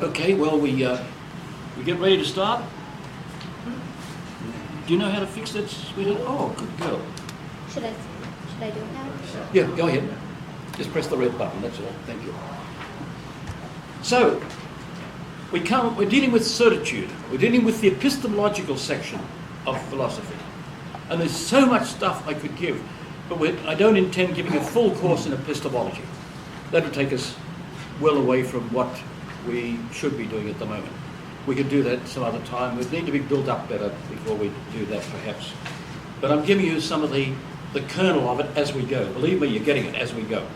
Okay, well, we get ready to start. Do you know how to fix that, sweetheart? Oh, good girl. Should I do it now? Yeah, go ahead. Just press the red button, that's all. Thank you. So, we're dealing with certitude. We're dealing with the epistemological section of philosophy. And there's so much stuff I could give, but I don't intend giving a full course in epistemology. That would take us well away from what we should be doing at the moment. We could do that some other time. We'd need to be built up better before we do that, perhaps. But I'm giving you some of the kernel of it as we go. Believe me, you're getting it as we go.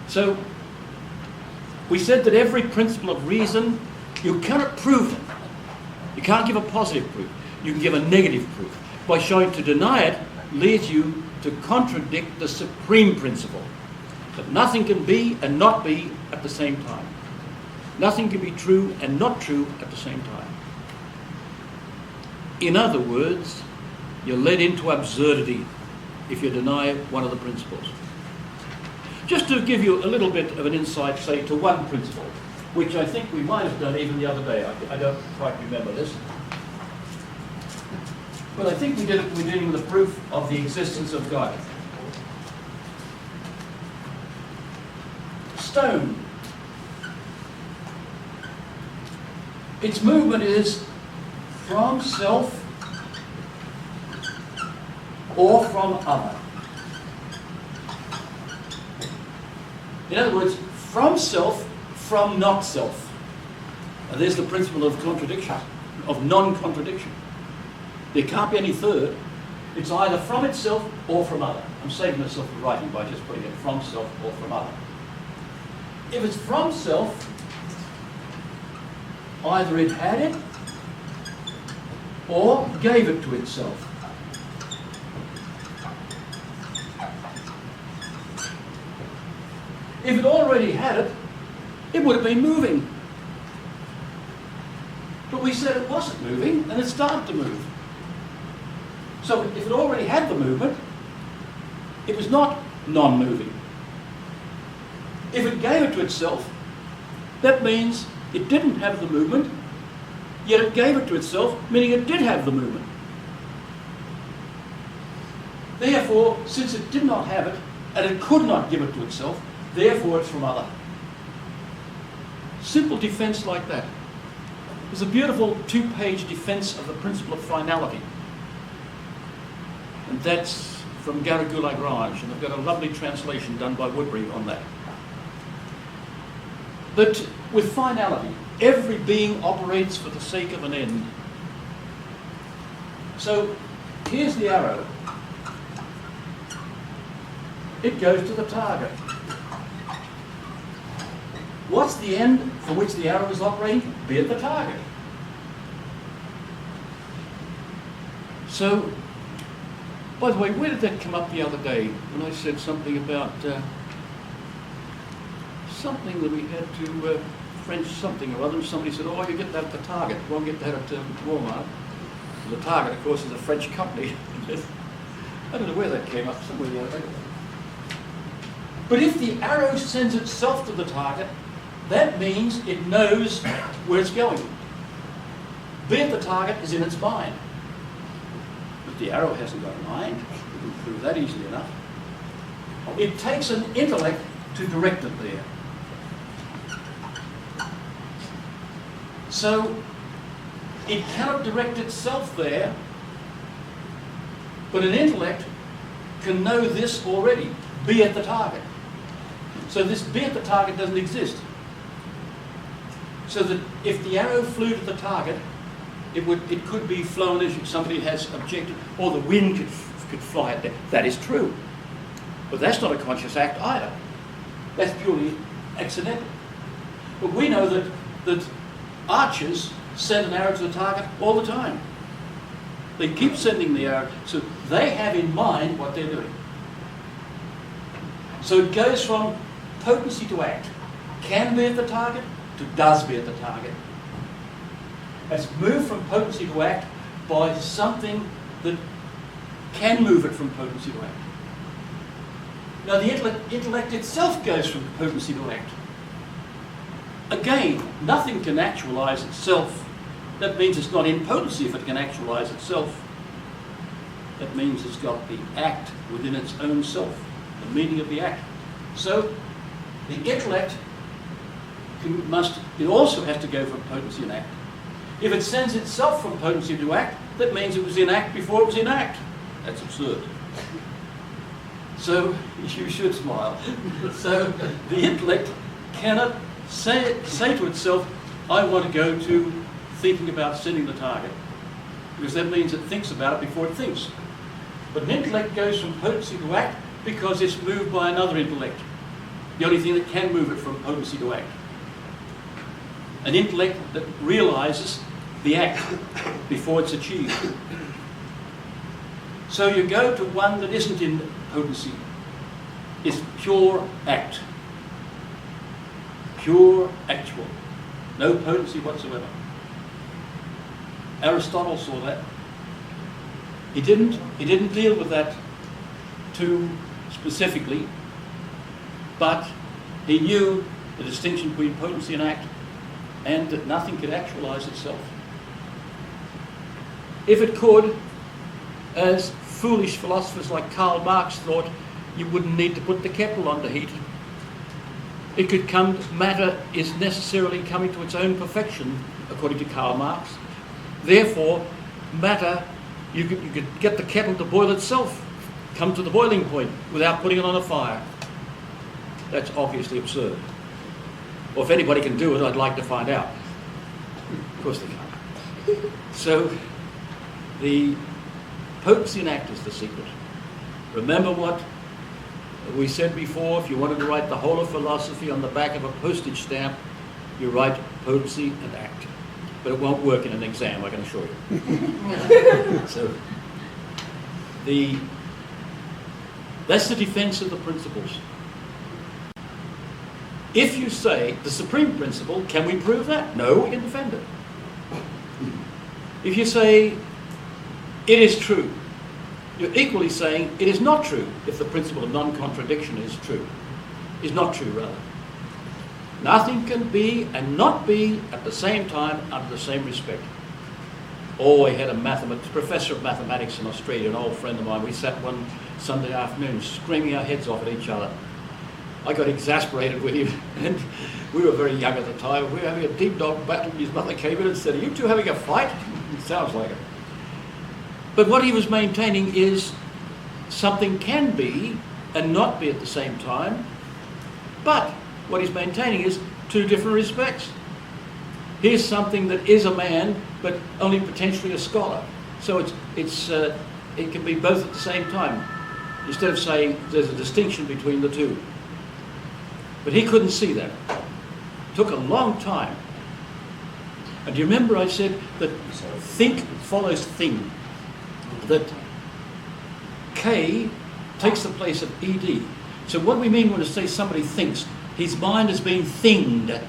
So, we said that every principle of reason, you cannot prove them. You can't give a positive proof. You can give a negative proof. By showing to deny it leads you to contradict the supreme principle. That nothing can be and not be at the same time. Nothing can be true and not true at the same time. In other words, you're led into absurdity if you deny one of the principles. Just to give you a little bit of an insight, say, to one principle, which I think we might have done even the other day. I don't quite remember this. But I think we're dealing with the proof of the existence of God. Stone. Its movement is from self or from other. In other words, from self, from not self. And there's the principle of contradiction, of non-contradiction. There can't be any third. It's either from itself or from other. I'm saving myself the writing by just putting it from self or from other. If it's from self, either it had it or gave it to itself. If it already had it, it would have been moving. But we said it wasn't moving and it started to move. So if it already had the movement, it was not non-moving. If it gave it to itself, that means it didn't have the movement, yet it gave it to itself, meaning it did have the movement. Therefore, since it did not have it, and it could not give it to itself, therefore it's from other. Simple defense like that. There's a beautiful 2-page defense of the principle of finality. And that's from Garrigou-Lagrange, and I've got a lovely translation done by Woodbury on that. But with finality, every being operates for the sake of an end. So here's the arrow. It goes to the target. What's the end for which the arrow is operating? Be at the target. So, by the way, where did that come up the other day when I said something about something that we had to French something or other, and somebody said, oh, you get that at the Target, you won't get that at Walmart. The Target, of course, is a French company. I don't know where that came up, somewhere the other day. But if the arrow sends itself to the target, that means it knows where it's going. Be at the target is in its mind. But the arrow hasn't got a mind. We can prove that easily enough. It takes an intellect to direct it there. So it cannot direct itself there, but an intellect can know this already. Be at the target. So this be at the target doesn't exist. So that if the arrow flew to the target, it could be flown as somebody has objected, or the wind could fly it there. That is true. But that's not a conscious act either. That's purely accidental. But we know that archers send an arrow to the target all the time. They keep sending the arrow, so they have in mind what they're doing. So it goes from potency to act. Can be at the target to does be at the target. It's moved from potency to act by something that can move it from potency to act. Now the intellect itself goes from potency to act. Again, nothing can actualize itself. That means it's not in potency if it can actualize itself. That means it's got the act within its own self, the meaning of the act. So the intellect it also has to go from potency and act. If it sends itself from potency to act, that means it was in act before it was in act. That's absurd. So you should smile. So the intellect cannot say to itself, I want to go to thinking about sending the target, because that means it thinks about it before it thinks. But an intellect goes from potency to act because it's moved by another intellect. The only thing that can move it from potency to act. An intellect that realizes the act before it's achieved. So you go to one that isn't in potency. It's pure act. Pure actual. No potency whatsoever. Aristotle saw that. He didn't deal with that too specifically, but he knew the distinction between potency and act, and that nothing could actualize itself. If it could, as foolish philosophers like Karl Marx thought, you wouldn't need to put the kettle on to heat. It could come, matter is necessarily coming to its own perfection, according to Karl Marx. Therefore, matter, you could get the kettle to boil itself, come to the boiling point without putting it on a fire. That's obviously absurd. Or if anybody can do it, I'd like to find out. Of course they can't. So, the potency and act is the secret. Remember what we said before, if you wanted to write the whole of philosophy on the back of a postage stamp, you write potency and act. But it won't work in an exam, I can assure you. So, that's the defense of the principles. If you say the supreme principle, can we prove that? No, we can defend it. If you say it is true, you're equally saying it is not true if the principle of non-contradiction is true. Is not true, rather. Nothing can be and not be at the same time under the same respect. Oh, I had a professor of mathematics in Australia, an old friend of mine. We sat one Sunday afternoon screaming our heads off at each other. I got exasperated with him, and we were very young at the time. We were having a deep dog battle. His mother came in and said, "Are you two having a fight?" It sounds like it. But what he was maintaining is something can be and not be at the same time, but what he's maintaining is two different respects. Here's something that is a man, but only potentially a scholar. So it can be both at the same time, instead of saying there's a distinction between the two. But he couldn't see that. It took a long time. And do you remember I said that think follows thing? That K takes the place of ED. So what do we mean when we say somebody thinks? His mind has been thinged,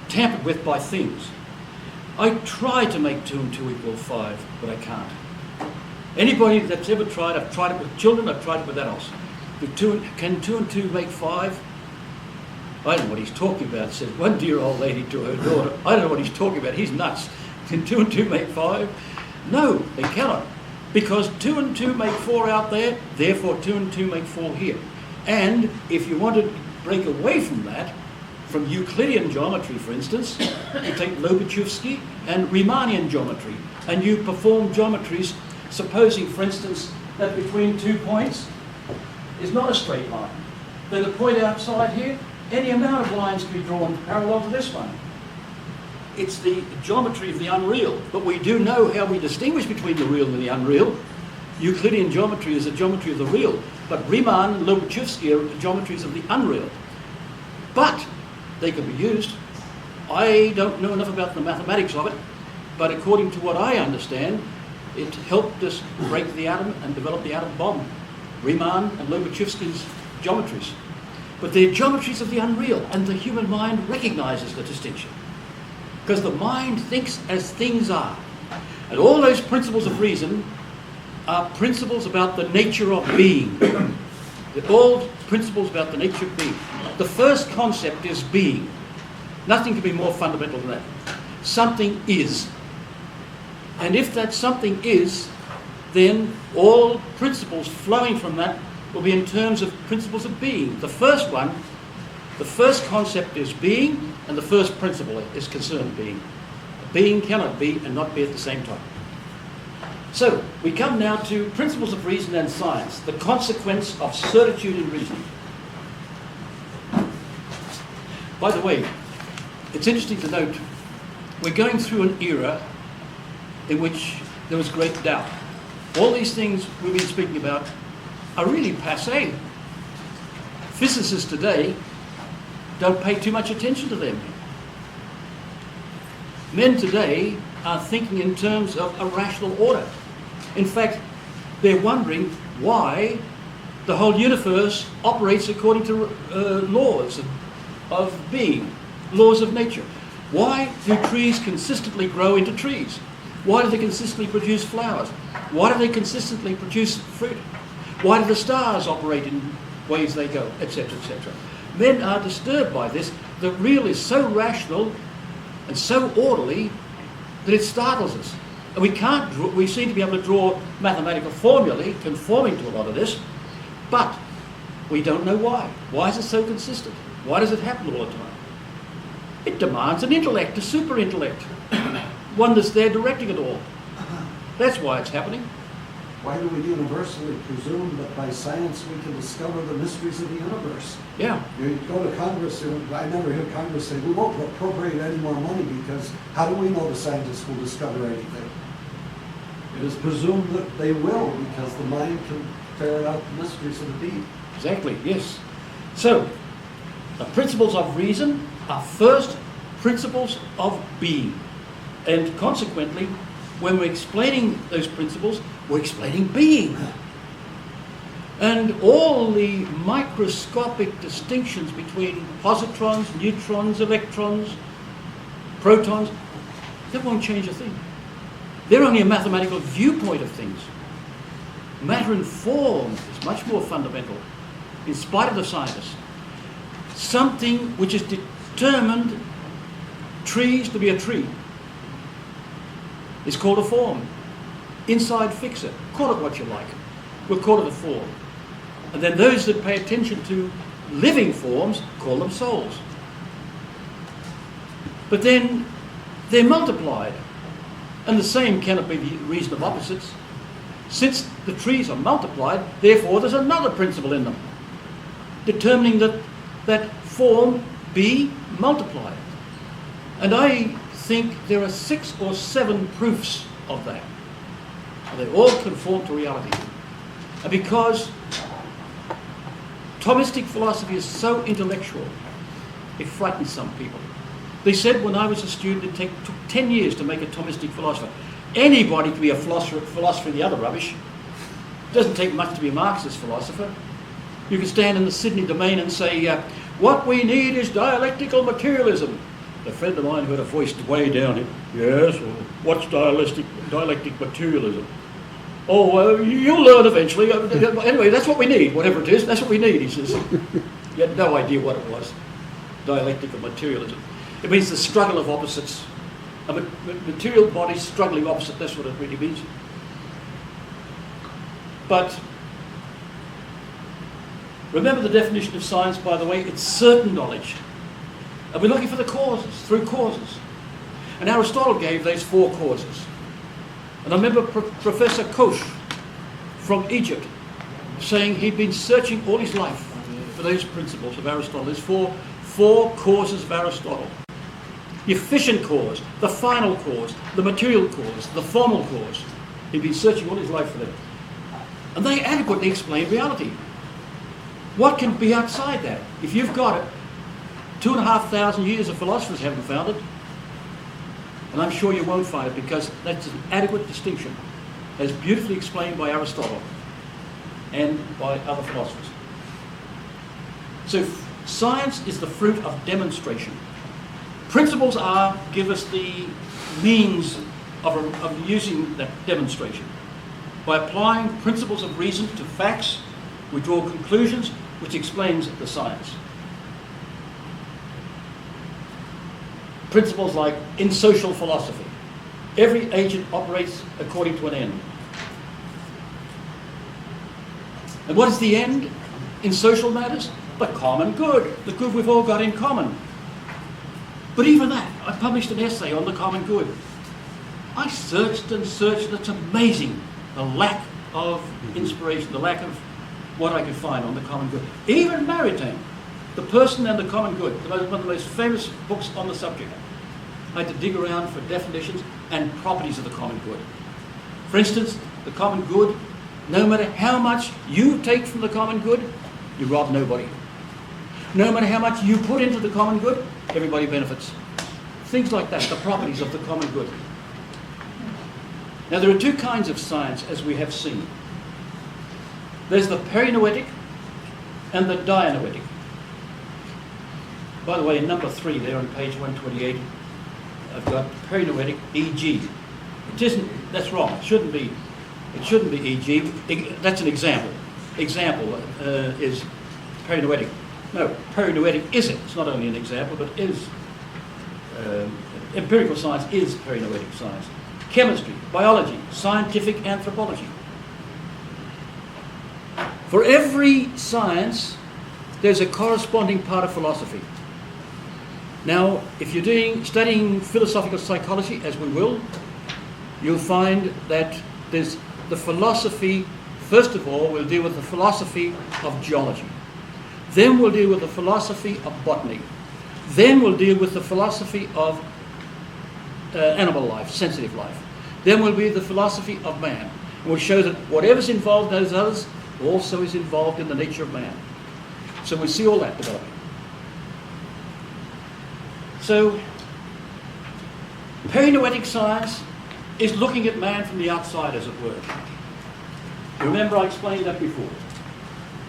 tampered with by things. I try to make 2 and 2 equal 5, but I can't. Anybody that's ever tried, I've tried it with children, I've tried it with adults. Can 2 and 2 make 5? I don't know what he's talking about, said one dear-old lady to her daughter. I don't know what he's talking about, he's nuts. Can 2 and 2 make 5? No, they cannot. Because 2 and 2 make 4 out there, therefore 2 and 2 make 4 here. And if you want to break away from that, from Euclidean geometry, for instance, you take Lobachevsky and Riemannian geometry, and you perform geometries, supposing, for instance, that between 2 points is not a straight line. Then the point outside here, any amount of lines can be drawn parallel to this one. It's the geometry of the unreal, but we do know how we distinguish between the real and the unreal. Euclidean geometry is a geometry of the real, but Riemann and Lobachevsky are geometries of the unreal. But they can be used. I don't know enough about the mathematics of it, but according to what I understand, it helped us break the atom and develop the atom bomb. Riemann and Lobachevsky's geometries. But they're geometries of the unreal, and the human mind recognizes the distinction. Because the mind thinks as things are. And all those principles of reason are principles about the nature of being. They're all principles about the nature of being. The first concept is being. Nothing can be more fundamental than that. Something is. And if that something is, then all principles flowing from that will be in terms of principles of being. The first one, the first concept is being, and the first principle is concerned being. Being cannot be and not be at the same time. So, we come now to principles of reason and science, the consequence of certitude in reasoning. By the way, it's interesting to note, we're going through an era in which there was great doubt. All these things we've been speaking about are really passé. Physicists today don't pay too much attention to them. Men today are thinking in terms of a rational order. In fact, they're wondering why the whole universe operates according to laws of being, laws of nature. Why do trees consistently grow into trees? Why do they consistently produce flowers? Why do they consistently produce fruit? Why do the stars operate in ways they go, etc., etc.? Men are disturbed by this. The real is so rational and so orderly that it startles us. And we seem to be able to draw mathematical formulae conforming to a lot of this, but we don't know why. Why is it so consistent? Why does it happen all the time? It demands an intellect, a super intellect, one that's there directing it all. That's why it's happening. Why do we universally presume that by science we can discover the mysteries of the universe? Yeah. You go to Congress, I never hear Congress say, we won't appropriate any more money because how do we know the scientists will discover anything? It is presumed that they will because the mind can ferret out the mysteries of the deep. Exactly, yes. So, the principles of reason are first principles of being. And consequently, when we're explaining those principles, we're explaining being. And all the microscopic distinctions between positrons, neutrons, electrons, protons, that won't change a thing. They're only a mathematical viewpoint of things. Matter and form is much more fundamental, in spite of the scientists. Something which is determined trees to be a tree is called a form. Inside fixer, call it what you like. We'll call it a form. And then those that pay attention to living forms call them souls. But then they're multiplied. And the same cannot be the reason of opposites. Since the trees are multiplied, therefore there's another principle in them, determining that form be multiplied. And I think there are 6 or 7 proofs of that. And they all conform to reality. And because Thomistic philosophy is so intellectual, it frightens some people. They said when I was a student it took 10 years to make a Thomistic philosopher. Anybody can be a philosopher in the other rubbish. It doesn't take much to be a Marxist philosopher. You can stand in the Sydney domain and say, what we need is dialectical materialism. A friend of mine heard a voice way down here. Yes, well, what's dialectic materialism? Oh, you'll learn eventually. Anyway, that's what we need, whatever it is. That's what we need, he says. He had no idea what it was. Dialectical materialism. It means the struggle of opposites. A material body struggling opposite, that's what it really means. But remember the definition of science, by the way, it's certain knowledge. And we're looking for the causes, through causes. And Aristotle gave those 4 causes. And I remember Professor Koch from Egypt saying he'd been searching all his life for those principles of Aristotle. There's four causes of Aristotle. The efficient cause, the final cause, the material cause, the formal cause. He'd been searching all his life for them. And they adequately explain reality. What can be outside that? If you've got it, 2,500 years of philosophers haven't found it. And I'm sure you won't find it because that's an adequate distinction, as beautifully explained by Aristotle and by other philosophers. So science is the fruit of demonstration. Principles give us the means of using that demonstration. By applying principles of reason to facts, we draw conclusions which explains the science. principles like in social philosophy, every agent operates according to an end. And what is the end in social matters? The common good, the good we've all got in common. But even that, I published an essay on the common good. I searched and searched, and it's amazing the lack of inspiration, the lack of what I could find on the common good. Even Maritain, The Person and the Common Good, one of the most famous books on the subject. I had to dig around for definitions and properties of the common good. For instance, the common good, no matter how much you take from the common good, you rob nobody. No matter how much you put into the common good, everybody benefits. Things like that, the properties of the common good. Now, there are two kinds of science, as we have seen. There's the perinoetic and the dianoetic. By the way, in number 3 there on page 128, I've got perinoetic, e.g. It isn't, that's wrong, it shouldn't be e.g. That's an example. Example is perinoetic. No, perinoetic is it. It's not only an example, but is. Empirical science is perinoetic science. Chemistry, biology, scientific anthropology. For every science, there's a corresponding part of philosophy. Now, if you're studying philosophical psychology, as we will, you'll find that there's the philosophy. First of all, we'll deal with the philosophy of geology. Then we'll deal with the philosophy of botany. Then we'll deal with the philosophy of animal life, sensitive life. Then we'll be the philosophy of man. And we'll show that whatever's involved in those others also is involved in the nature of man. So we see all that developing. So, perinoetic science is looking at man from the outside, as it were. Remember, I explained that before.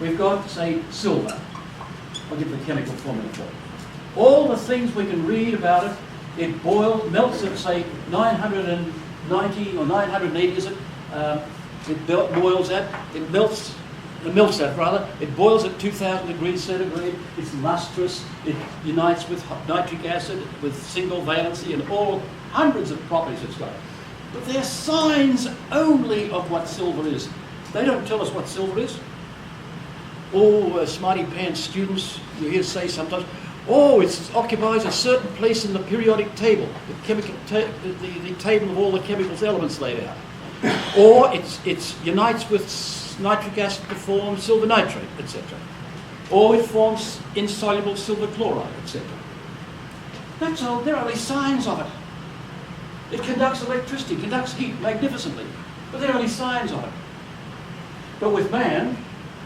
We've got, say, silver. I'll give the chemical formula for it. All the things we can read about it, it melts at, say, 990 or 980, is it? It boils at, it melts at rather. It boils at 2,000 degrees centigrade. It's lustrous. It unites with nitric acid, with single valency, and all hundreds of properties it's got. But they're signs only of what silver is. They don't tell us what silver is. Oh, smarty pants students, you hear say sometimes, oh, it occupies a certain place in the periodic table, the table of all the chemicals elements laid out. Or it unites with nitric acid to form silver nitrate, etc. Or it forms insoluble silver chloride, etc. That's all. There are only signs of it. It conducts electricity, conducts heat magnificently, but there are only signs of it. But with man,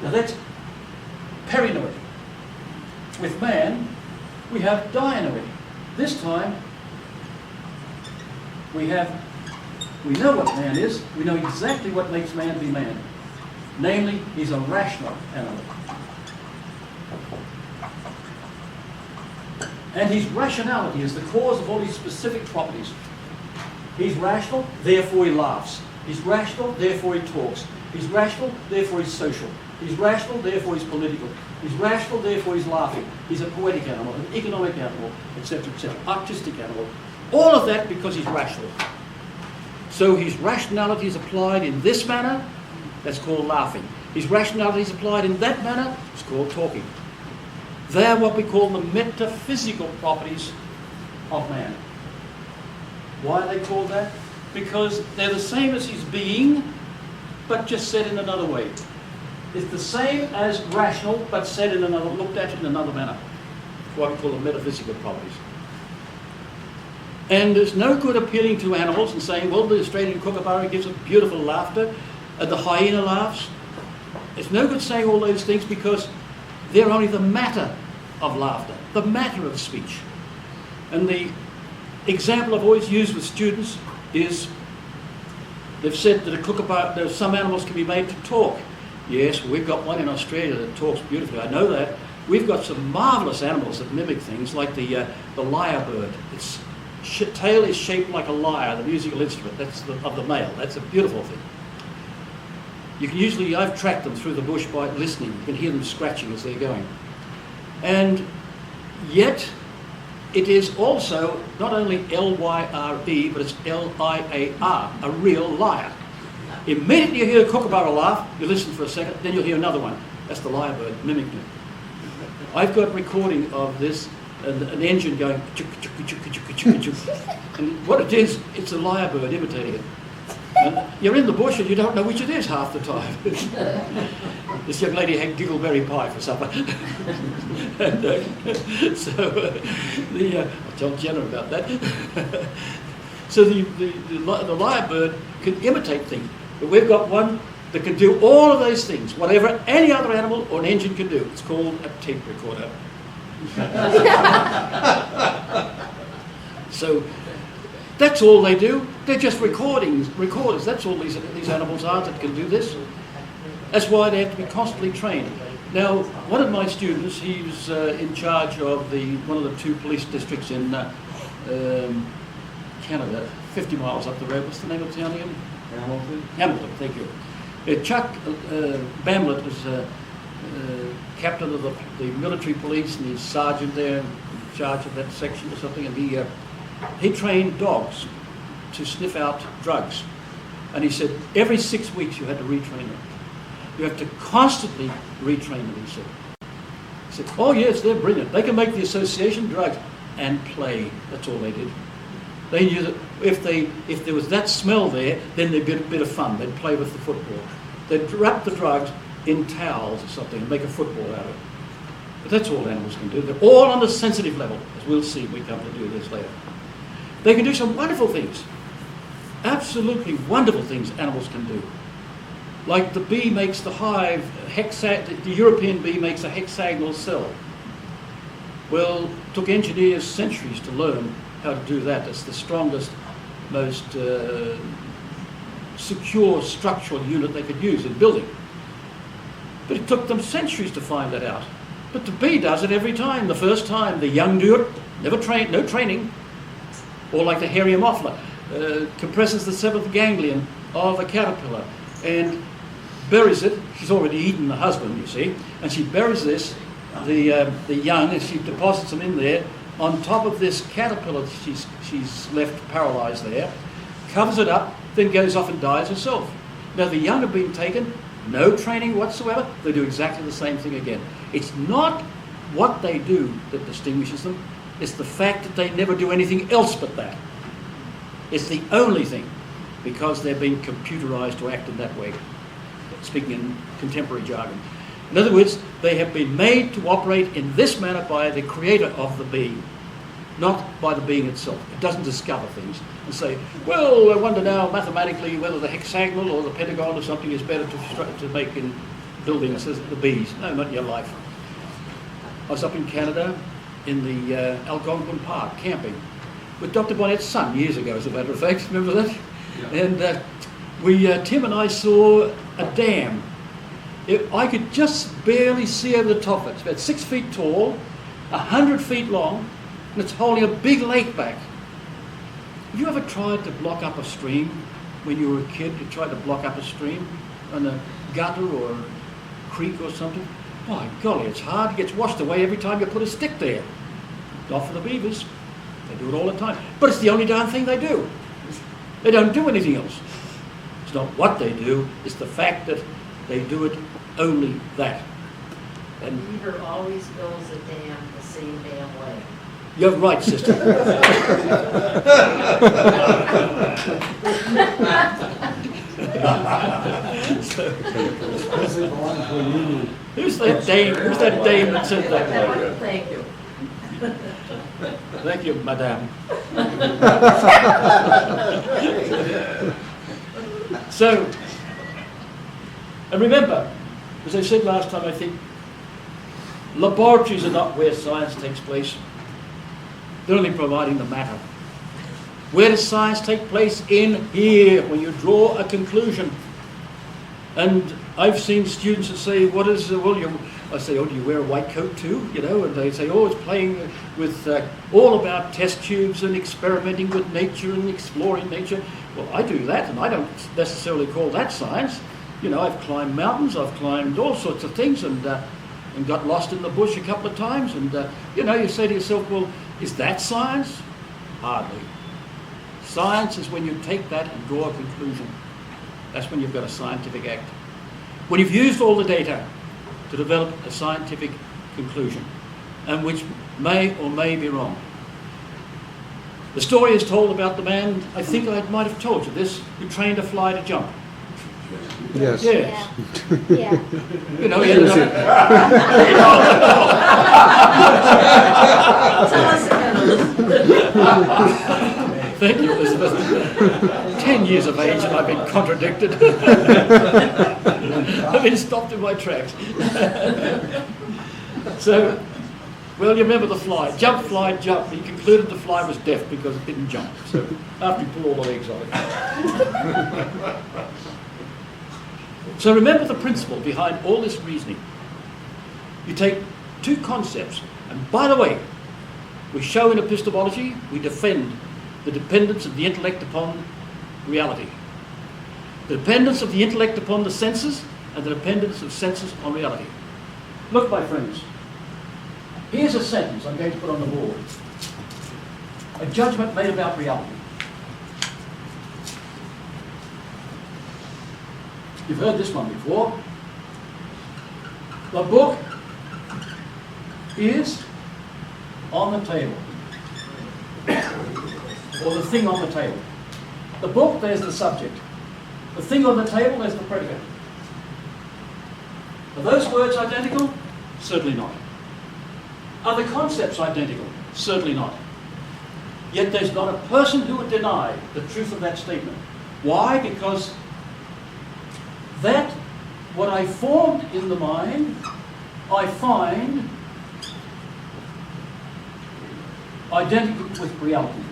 now that's perinoetic. With man, we have dianoetic. This time, we know what man is. We know exactly what makes man be man. Namely, he's a rational animal. And his rationality is the cause of all these specific properties. He's rational, therefore he laughs. He's rational, therefore he talks. He's rational, therefore he's social. He's rational, therefore he's political. He's rational, therefore he's laughing. He's a poetic animal, an economic animal, etc., etc., artistic animal. All of that because he's rational. So his rationality is applied in this manner, that's called laughing. His rationality is applied in that manner, it's called talking. They're what we call the metaphysical properties of man. Why are they called that? Because they're the same as his being, but just said in another way. It's the same as rational, but said in another, looked at in another manner. That's why we call them metaphysical properties. And there's no good appealing to animals and saying, well, the Australian kookaburra gives a beautiful laughter, and the hyena laughs. It's no good saying all those things because they're only the matter of laughter, the matter of speech. And the example I've always used with students is, they've said that a kookaburra, some animals can be made to talk. Yes, we've got one in Australia that talks beautifully. I know that. We've got some marvellous animals that mimic things, like the lyrebird. Its tail is shaped like a lyre, the musical instrument. That's of the male. That's a beautiful thing. You can usually, I've tracked them through the bush by listening. You can hear them scratching as they're going. And yet, it is also not only L-Y-R-E, but it's L-I-A-R, a real liar. Immediately you hear a kookaburra laugh, you listen for a second, then you'll hear another one. That's the lyrebird mimicking it. I've got recording of this, an engine going chuk, chuk, chuk, chuk, chuk, chuk. And what it is, it's a lyrebird imitating it. And you're in the bush and you don't know which it is half the time. This young lady had giggleberry pie for supper. And, I'll tell Jenna about that. So the lyrebird can imitate things. But we've got one that can do all of those things, whatever any other animal or an engine can do. It's called a tape recorder. So that's all they do. They're just recorders. That's all these animals are that can do this. That's why they have to be constantly trained. Now, one of my students, he's in charge of one of the 2 police districts in Canada, 50 miles up the road. What's the name of the town again? Hamilton, thank you. Chuck Bamlett was captain of the military police, and he's sergeant there in charge of that section or something, and he trained dogs to sniff out drugs. And he said every 6 weeks you had to retrain them. You have to constantly retrain them, he said. He said, oh yes, they're brilliant. They can make the association drugs and play. That's all they did. They knew that if there was that smell there, then there'd be a bit of fun. They'd play with the football. They'd wrap the drugs in towels or something and make a football out of it. But that's all animals can do. They're all on the sensitive level, as we'll see when we come to do this later. They can do some wonderful things. Absolutely wonderful things animals can do. Like the bee makes the hive, the European bee makes a hexagonal cell. Well, it took engineers centuries to learn how to do that. It's the strongest, most secure structural unit they could use in building. But it took them centuries to find that out. But the bee does it every time. The first time, the young do it, no training. Or like the hairy Ammophila, compresses the 7th ganglion of a caterpillar and buries it. She's already eaten the husband, you see, and she buries the young, and she deposits them in there on top of this caterpillar she's left paralysed there, covers it up, then goes off and dies herself. Now the young have been taken, no training whatsoever, they do exactly the same thing again. It's not what they do that distinguishes them, it's the fact that they never do anything else but that. It's the only thing, because they're being computerised to act in that way, speaking in contemporary jargon. In other words, they have been made to operate in this manner by the creator of the being, not by the being itself. It doesn't discover things and say, well, I wonder now mathematically whether the hexagonal or the pentagon or something is better to make in buildings as the bees. No, not in your life. I was up in Canada in the Algonquin Park camping with Dr. Bonnet's son years ago, as a matter of fact. Remember that? Yeah. And Tim and I saw a dam. I could just barely see over the top of it. It's about 6 feet tall, 100 feet long, and it's holding a big lake back. Have you ever tried to block up a stream when you were a kid? You tried to block up a stream on a gutter or a creek or something? My golly, it's hard. It gets washed away every time you put a stick there. Not for the beavers. They do it all the time. But it's the only darn thing they do. They don't do anything else. It's not what they do, it's the fact that they do it only that. And the beaver always builds a dam the same damn way. You're right, sister. Who's that dame? Who's that dame that said that? Thank you. Thank you, madame. So, and remember, as I said last time, I think, laboratories are not where science takes place. They're only providing the matter. Where does science take place? In here, when you draw a conclusion. And I've seen students that say, what is, I say, oh, do you wear a white coat too? You know, and they say, oh, it's playing with all about test tubes and experimenting with nature and exploring nature. Well, I do that, and I don't necessarily call that science. You know, I've climbed mountains, I've climbed all sorts of things, and and got lost in the bush a couple of times, and you say to yourself, well, is that science? Hardly. Science is when you take that and draw a conclusion. That's when you've got a scientific act. When you've used all the data to develop a scientific conclusion, and which may or may be wrong. The story is told about the man, I think I might have told you this, who trained a fly to jump. Yes. Yes. Yeah. He ended up... Tell us again, Elizabeth. Thank you, Elizabeth. 10 years of age and I've been contradicted. I've been stopped in my tracks. So, well, you remember the fly. Jump, fly, jump. He concluded the fly was deaf because it didn't jump. So, after he pulled all the legs off it. So remember the principle behind all this reasoning. You take two concepts, and by the way, we show in epistemology, we defend the dependence of the intellect upon reality. The dependence of the intellect upon the senses, and the dependence of senses on reality. Look, my friends, here's a sentence I'm going to put on the board. A judgment made about reality. You've heard this one before. The book is on the table. Or the thing on the table. The book, there's the subject. The thing on the table, there's the predicate. Are those words identical? Certainly not. Are the concepts identical? Certainly not. Yet there's not a person who would deny the truth of that statement. Why? Because that, what I formed in the mind, I find identical with reality.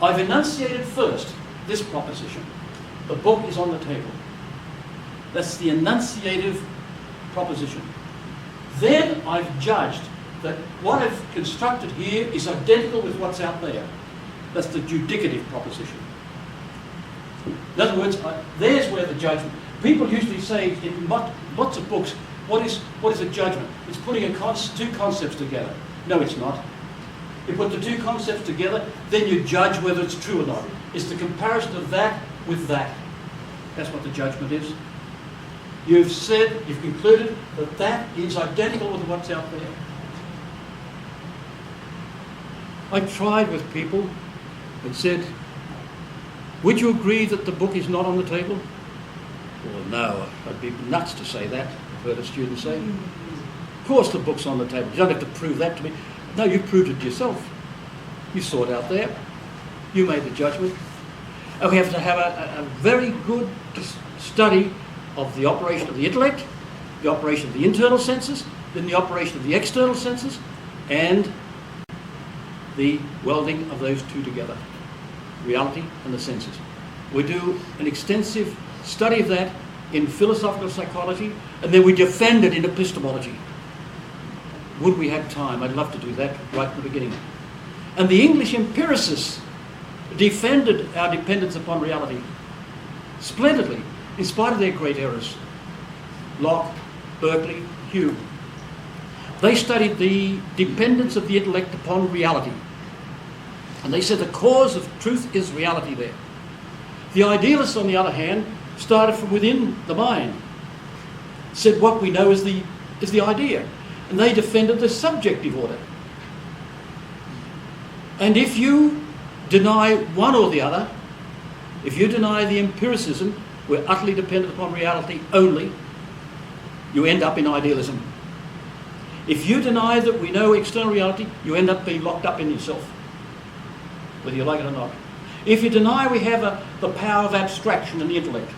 I've enunciated first this proposition. The book is on the table. That's the enunciative proposition. Then I've judged that what I've constructed here is identical with what's out there. That's the judicative proposition. In other words, there's where the judgment... People usually say in lots of books, what is a judgment? It's putting two concepts together. No, it's not. You put the two concepts together, then you judge whether it's true or not. It's the comparison of that with that. That's what the judgment is. You've concluded that that is identical with what's out there. I tried with people and said, would you agree that the book is not on the table? Well, no, I'd be nuts to say that, I've heard a student say. Of course the book's on the table. You don't have to prove that to me. No, you proved it yourself. You saw it out there. You made the judgment. And we have to have a very good study of the operation of the intellect, the operation of the internal senses, then the operation of the external senses, and the welding of those two together, reality and the senses. We do an extensive study of that in philosophical psychology, and then we defend it in epistemology. Would we have time? I'd love to do that right from the beginning. And the English empiricists defended our dependence upon reality splendidly, in spite of their great errors. Locke, Berkeley, Hume. They studied the dependence of the intellect upon reality. And they said the cause of truth is reality there. The idealists, on the other hand, started from within the mind. Said what we know is the idea. And they defended the subjective order. And if you deny one or the other, if you deny the empiricism, we're utterly dependent upon reality only, you end up in idealism. If you deny that we know external reality, you end up being locked up in yourself, whether you like it or not. If you deny we have the power of abstraction in the intellect,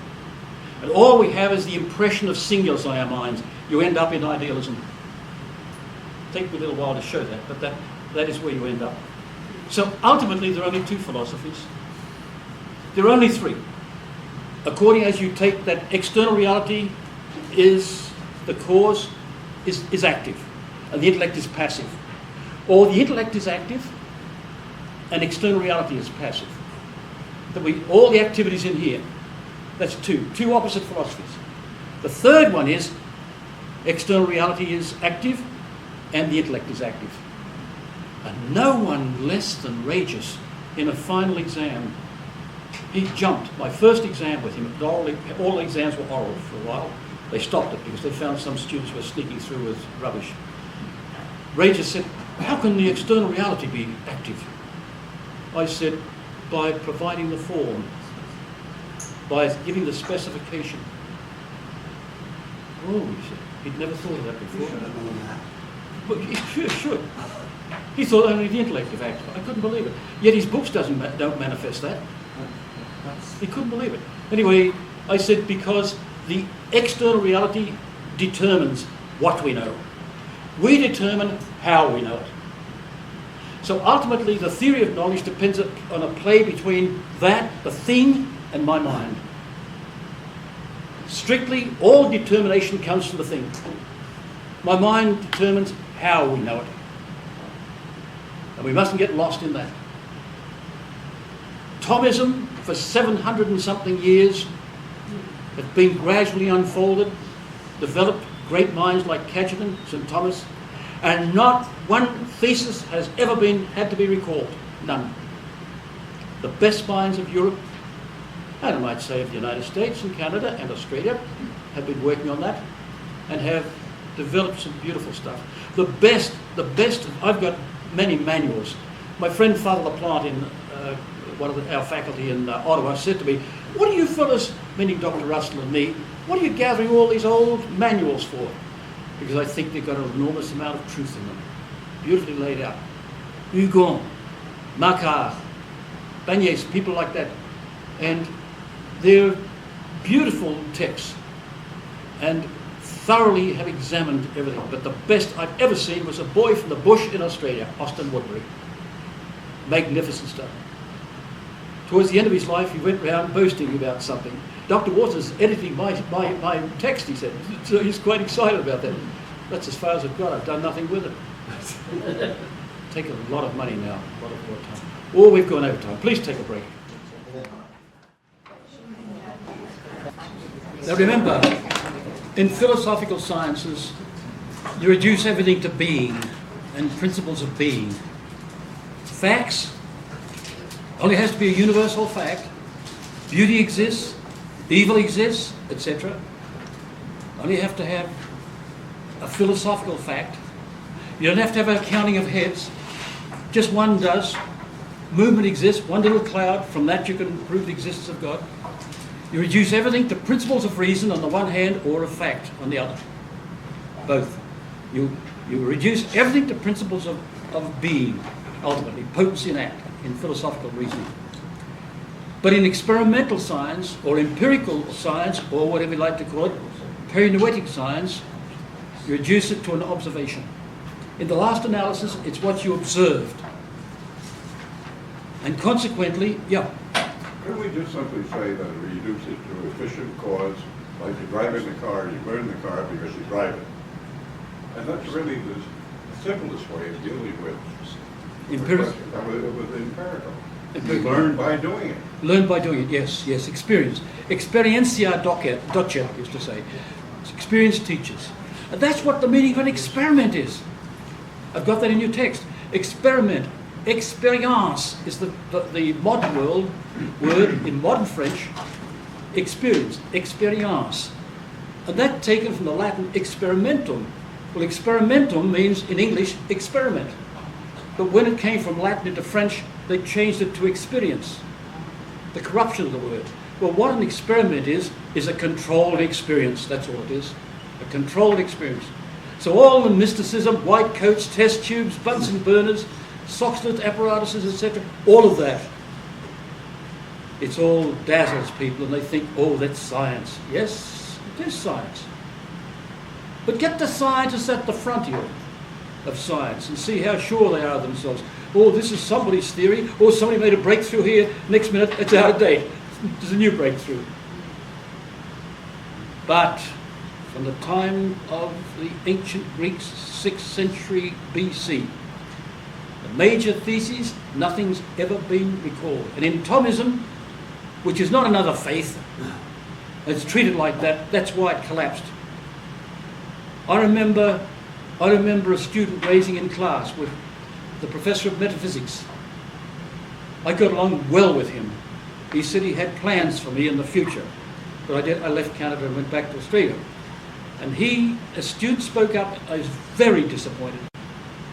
and all we have is the impression of singulars on our minds, you end up in idealism. Take me a little while to show that, but that is where you end up. So ultimately there are only two philosophies. There are only three. According as you take that external reality is the cause, is active, and the intellect is passive. Or the intellect is active, and external reality is passive. All the activities in here, that's two opposite philosophies. The third one is External reality is active and the intellect is active. And no one less than Regis in a final exam, he jumped. My first exam with him, all exams were oral for a while. They stopped it because they found some students were sneaking through with rubbish. Regis said, how can the external reality be active? I said, by providing the form, by giving the specification. Oh, he said, he'd never thought of that You before. should have known that. But he sure should. He thought only the intellect is active. I couldn't believe it. Yet his books don't manifest that. He couldn't believe it. Anyway, I said because the external reality determines what we know. We determine how we know it. So ultimately, the theory of knowledge depends on a play between that, the thing, and my mind. Strictly, all determination comes from the thing. My mind determines how we know it. And we mustn't get lost in that. Thomism, for 700 and something years, has been gradually unfolded, developed great minds like Cajetan, St. Thomas, and not one thesis has ever had to be recalled. None. The best minds of Europe, and I might say of the United States and Canada and Australia, have been working on that and have developed some beautiful stuff. The best, I've got many manuals. My friend Father Laplante in one of our faculty in Ottawa said to me, what are you fellas, meaning Dr. Russell and me, what are you gathering all these old manuals for? Because I think they've got an enormous amount of truth in them. Beautifully laid out. Hugon, Macquart, Bagnès, people like that. And they're beautiful texts and thoroughly have examined everything. But the best I've ever seen was a boy from the bush in Australia, Austin Woodbury. Magnificent stuff. Towards the end of his life, he went around boasting about something. Dr. Waters editing my text, he said. So he's quite excited about that. That's as far as I've got. I've done nothing with it. Take a lot of money now, a lot of more time. Oh, we've gone over time. Please take a break. Now remember, in philosophical sciences, you reduce everything to being and principles of being. Facts only has to be a universal fact. Beauty exists, evil exists, etc. Only have to have a philosophical fact. You don't have to have a counting of heads. Just one does. Movement exists, one little cloud. From that you can prove the existence of God. You reduce everything to principles of reason on the one hand or of fact on the other. Both. You reduce everything to principles of being, ultimately, potency and act in philosophical reasoning. But in experimental science or empirical science or whatever you like to call it, perineotic science, you reduce it to an observation. In the last analysis, it's what you observed. And consequently, Couldn't we just simply say that we reduce it to efficient cause, like you drive in the car, you burn the car because you drive it? And that's really the simplest way of dealing with empirical. With empirical. You learn by doing it. Learn by doing it, yes, experience. Experiencia docet, used to say. Experience teaches. And that's what the meaning of an experiment is. I've got that in your text. Experiment. Expérience is the modern word in modern French. Experience. Expérience. And that taken from the Latin experimentum. Well, experimentum means in English experiment. But when it came from Latin into French, they changed it to experience. The corruption of the word. Well, what an experiment is a controlled experience. That's all it is. A controlled experience. So all the mysticism, white coats, test tubes, Bunsen burners, Soxhlet apparatuses, etc., all of that. It's all dazzles people and they think, oh, that's science. Yes, it is science. But get the scientists at the frontier of science and see how sure they are of themselves. Oh, this is somebody's theory. Oh, somebody made a breakthrough here. Next minute, it's out of date. There's a new breakthrough. But from the time of the ancient Greeks, 6th century BC, the major theses, nothing's ever been recalled. And in Thomism, which is not another faith, it's treated like that, that's why it collapsed. I remember a student raising in class with the professor of metaphysics. I got along well with him. He said he had plans for me in the future, but I left Canada and went back to Australia. And a student spoke up. I was very disappointed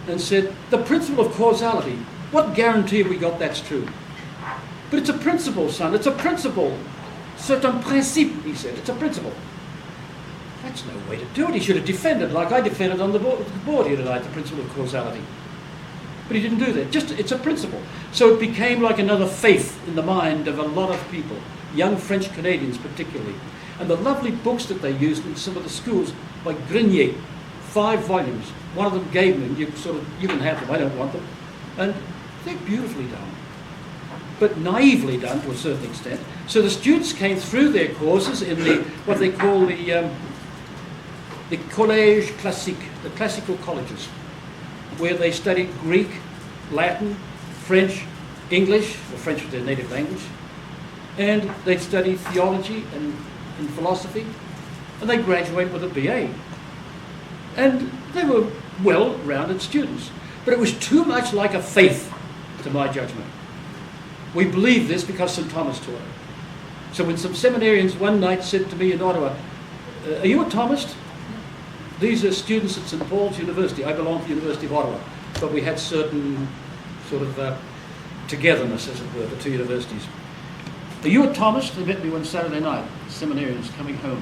and said, the principle of causality, what guarantee have we got that's true? But it's a principle, son, it's a principle. C'est un principe, he said, it's a principle. That's no way to do it. He should have defended, like I defended on the board here tonight, the principle of causality. But he didn't do that. It's a principle. So it became like another faith in the mind of a lot of people, young French Canadians particularly. And the lovely books that they used in some of the schools, like Grenier, 5 volumes. One of them gave me, you can have them, I don't want them. And they're beautifully done, but naively done to a certain extent. So the students came through their courses in what they call the Collège Classique, the classical colleges, where they studied Greek, Latin, French, English, well, French was their native language, and they studied theology and philosophy, and they graduated with a BA. And they were well-rounded students. But it was too much like a faith, to my judgment. We believe this because St. Thomas taught it. So when some seminarians one night said to me in Ottawa, are you a Thomist? These are students at St. Paul's University. I belong to the University of Ottawa, but we had certain sort of togetherness, as it were, the two universities. Are you a Thomist? They met me one Saturday night, seminarians coming home.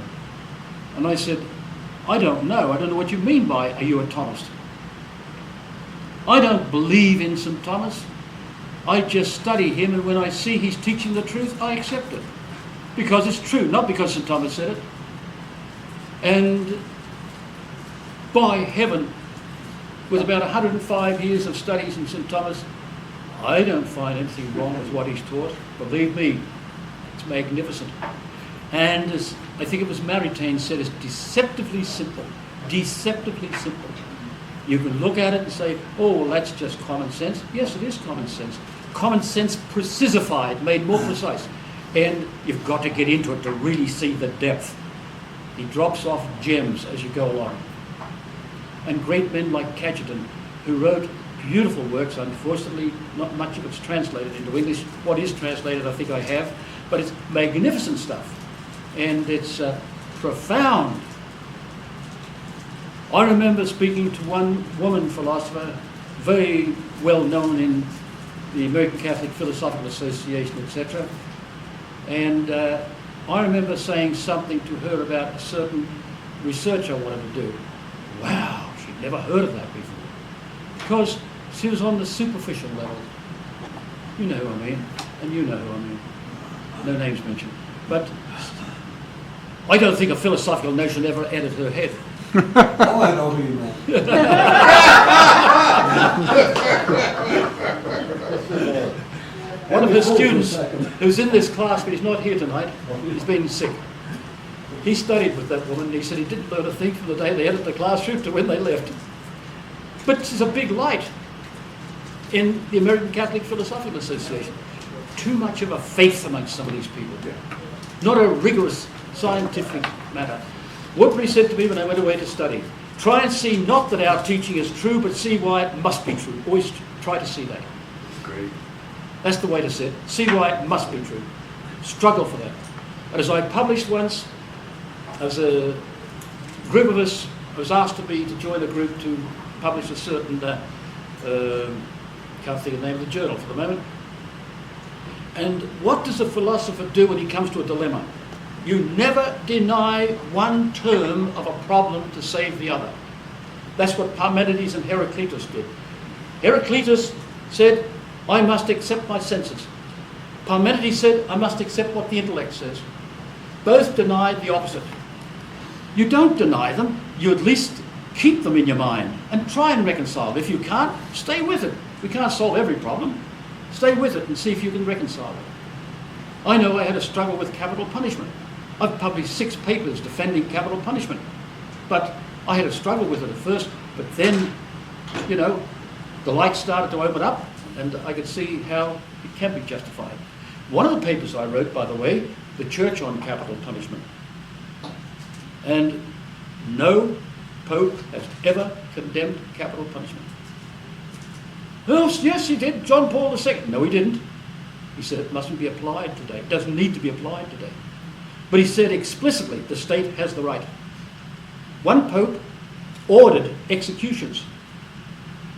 And I said, I don't know. I don't know what you mean by, are you a Thomist? I don't believe in St. Thomas. I just study him, and when I see he's teaching the truth, I accept it. Because it's true, not because St. Thomas said it. And by heaven, with about 105 years of studies in St. Thomas, I don't find anything wrong with what he's taught. Believe me, it's magnificent. And as I think it was Maritain said, it's deceptively simple. Deceptively simple. You can look at it and say, oh, well, that's just common sense. Yes, it is common sense. Common sense precisified, made more precise. And you've got to get into it to really see the depth. He drops off gems as you go along. And great men like Cajetan, who wrote beautiful works. Unfortunately, not much of it's translated into English. What is translated, I think I have. But it's magnificent stuff. And it's profound. I remember speaking to one woman philosopher, very well known in the American Catholic Philosophical Association, etc. And I remember saying something to her about a certain research I wanted to do. Wow, she'd never heard of that before. Because she was on the superficial level. You know who I mean, and you know who I mean. No names mentioned. But I don't think a philosophical notion ever entered her head. Oh, I know who you meant. One of her students, who's in this class, but he's not here tonight, he's been sick. He studied with that woman, and he said he didn't learn a thing from the day they entered the classroom to when they left. But she's a big light in the American Catholic Philosophical Association. Too much of a faith amongst some of these people. Not a rigorous scientific matter. Woodbury said to me when I went away to study, try and see not that our teaching is true, but see why it must be true. Always try to see that. Great. That's the way to see it. See why it must be true. Struggle for that. And as I published once, as a group of us, I was asked to join a group to publish a certain, can't think of the name of the journal for the moment. And what does a philosopher do when he comes to a dilemma? You never deny one term of a problem to save the other. That's what Parmenides and Heraclitus did. Heraclitus said, I must accept my senses. Parmenides said, I must accept what the intellect says. Both denied the opposite. You don't deny them, you at least keep them in your mind and try and reconcile them. If you can't, stay with it. We can't solve every problem. Stay with it and see if you can reconcile it. I know I had a struggle with capital punishment. I've published 6 papers defending capital punishment. But I had a struggle with it at first, but then, you know, the light started to open up and I could see how it can be justified. One of the papers I wrote, by the way, the Church on Capital Punishment. And no pope has ever condemned capital punishment. Oh, yes, he did. John Paul II. No, he didn't. He said it mustn't be applied today. It doesn't need to be applied today. But he said explicitly the state has the right. One pope ordered executions,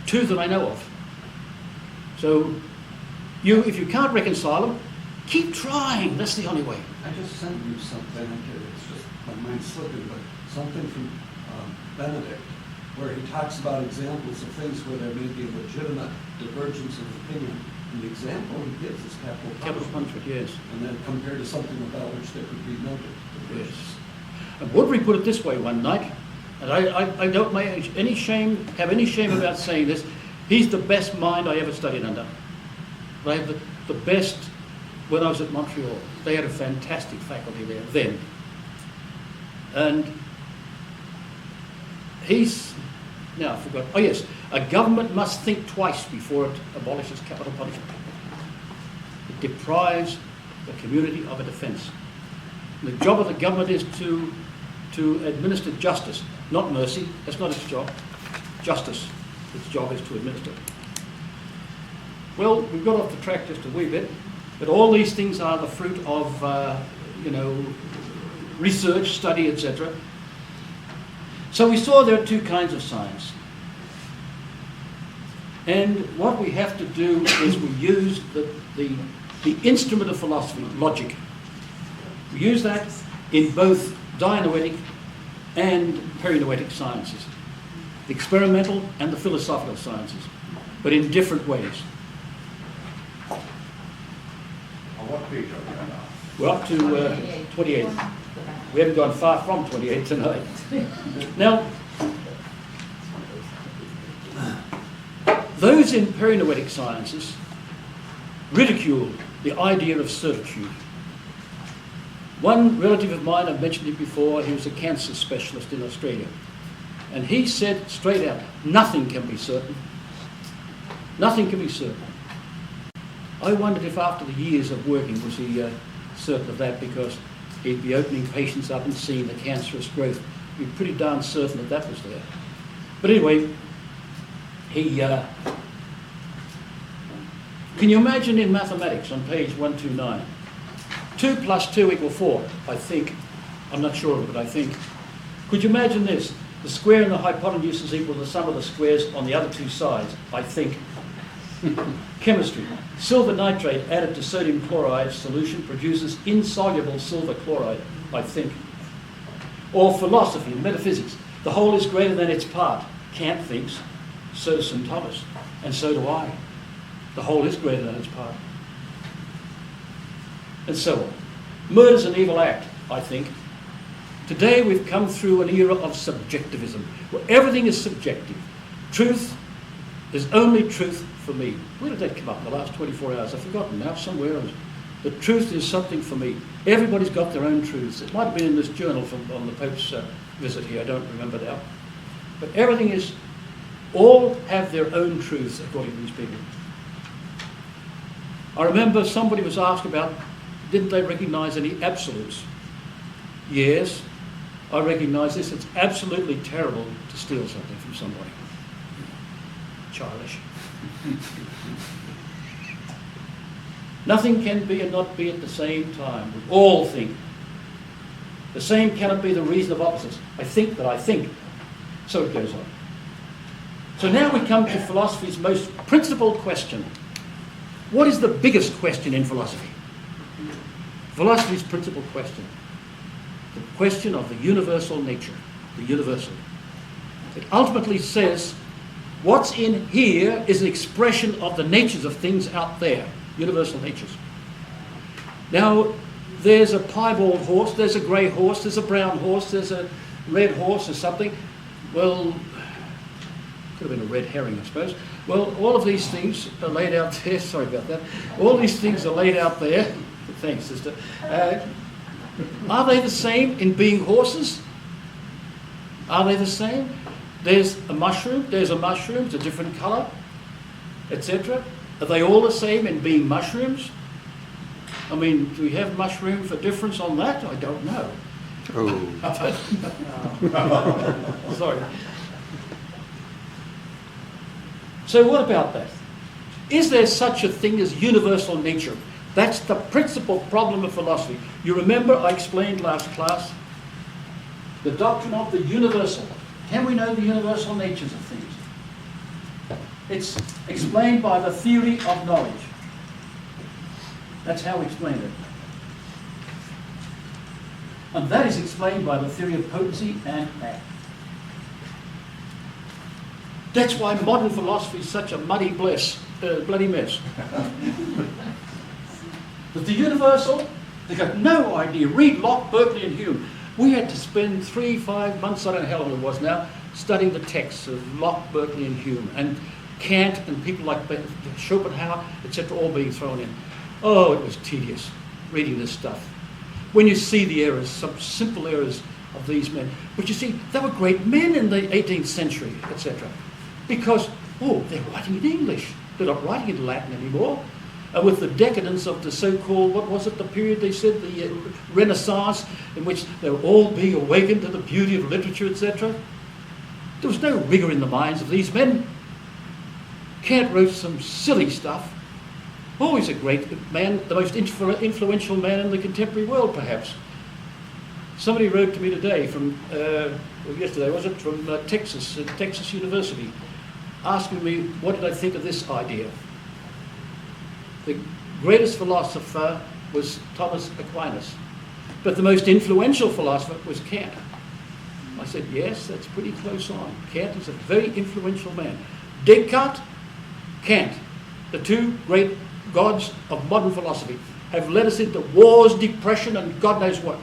2 that I know of. So if you can't reconcile them, keep trying. That's the only way. I just sent you something, it's just my mind's slipping, but something from Benedict, where he talks about examples of things where there may be a legitimate divergence of opinion. And the example he gives is capital punishment. Capital punishment, yes. And then compared to something about which there could be no divergence. Yes. And Woodbury put it this way one night, and I don't have any shame about saying this. He's the best mind I ever studied under. They have the best. When I was at Montreal, they had a fantastic faculty there then. And now I forgot. Oh yes, a government must think twice before it abolishes capital punishment. It deprives the community of a defence. The job of the government is to administer justice, not mercy. That's not its job. Justice. Its job is to administer. Well, we've got off the track just a wee bit, but all these things are the fruit of, research, study, etc. So we saw there are 2 kinds of science. And what we have to do is we use the instrument of philosophy, logic. We use that in both dianoetic and perinoetic sciences, the experimental and the philosophical sciences, but in different ways. On what page are we on now? We're up to 28. We haven't gone far from 28 tonight. Now, those in perinoetic sciences ridicule the idea of certitude. One relative of mine, I've mentioned it before, he was a cancer specialist in Australia. And he said straight out, nothing can be certain. Nothing can be certain. I wondered if after the years of working was he certain of that, because he'd be opening patients up and seeing the cancerous growth. He'd be pretty darn certain that that was there. But anyway, he... can you imagine in mathematics on page 129, 2 plus 2 equal 4, I think. I'm not sure of it, but I think. Could you imagine this? The square and the hypotenuse is equal to the sum of the squares on the other 2 sides, I think. Chemistry. Silver nitrate added to sodium chloride solution produces insoluble silver chloride, I think. Or philosophy and metaphysics. The whole is greater than its part. Kant thinks. So does St. Thomas. And so do I. The whole is greater than its part. And so on. Murder's an evil act, I think. Today we've come through an era of subjectivism, where everything is subjective. Truth is only truth for me. Where did that come up in the last 24 hours? I've forgotten now, somewhere. The truth is something for me. Everybody's got their own truths. It might have been in this journal on the Pope's visit here, I don't remember now. But everything is, all have their own truths according to these people. I remember somebody was asked about, didn't they recognise any absolutes? Yes, I recognise this. It's absolutely terrible to steal something from somebody. Childish. Nothing can be and not be at the same time. We all think. The same cannot be the reason of opposites. I think that I think. So it goes on. So now we come to philosophy's most principal question. What is the biggest question in philosophy? Philosophy's principal question. The question of the universal nature. The universal. It ultimately says, what's in here is an expression of the natures of things out there. Universal natures. Now, there's a piebald horse, there's a grey horse, there's a brown horse, there's a red horse or something. Well, could have been a red herring, I suppose. Well, all of these things are laid out there. Sorry about that. All these things are laid out there. Thanks, sister. Are they the same in being horses? Are they the same? There's a mushroom, it's a different colour, etc. Are they all the same in being mushrooms? I mean, do we have mushroom for difference on that? I don't know. Oh. Sorry. So what about that? Is there such a thing as universal nature? That's the principal problem of philosophy. You remember I explained last class the doctrine of the universal. Can we know the universal natures of things? It's explained by the theory of knowledge. That's how we explain it. And that is explained by the theory of potency and act. That's why modern philosophy is such a bloody mess. But the universal, they've got no idea. Read Locke, Berkeley and Hume. We had to spend 3-5 months, I don't know how long it was now, studying the texts of Locke, Berkeley and Hume, and Kant and people like Schopenhauer, etc., all being thrown in. Oh, it was tedious reading this stuff. When you see the errors, some simple errors of these men, but you see, they were great men in the 18th century, etc. Because, they're writing in English. They're not writing in Latin anymore. With the decadence of the so-called, what was it, the period they said, the Renaissance, in which they were all being awakened to the beauty of literature, etc. There was no rigour in the minds of these men. Kant wrote some silly stuff. He's a great man, the most influential man in the contemporary world, perhaps. Somebody wrote to me today from, yesterday, was it, from Texas University, asking me what did I think of this idea. The greatest philosopher was Thomas Aquinas, but the most influential philosopher was Kant. I said, yes, that's pretty close on. Kant is a very influential man. Descartes, Kant, the two great gods of modern philosophy, have led us into wars, depression, and God knows what.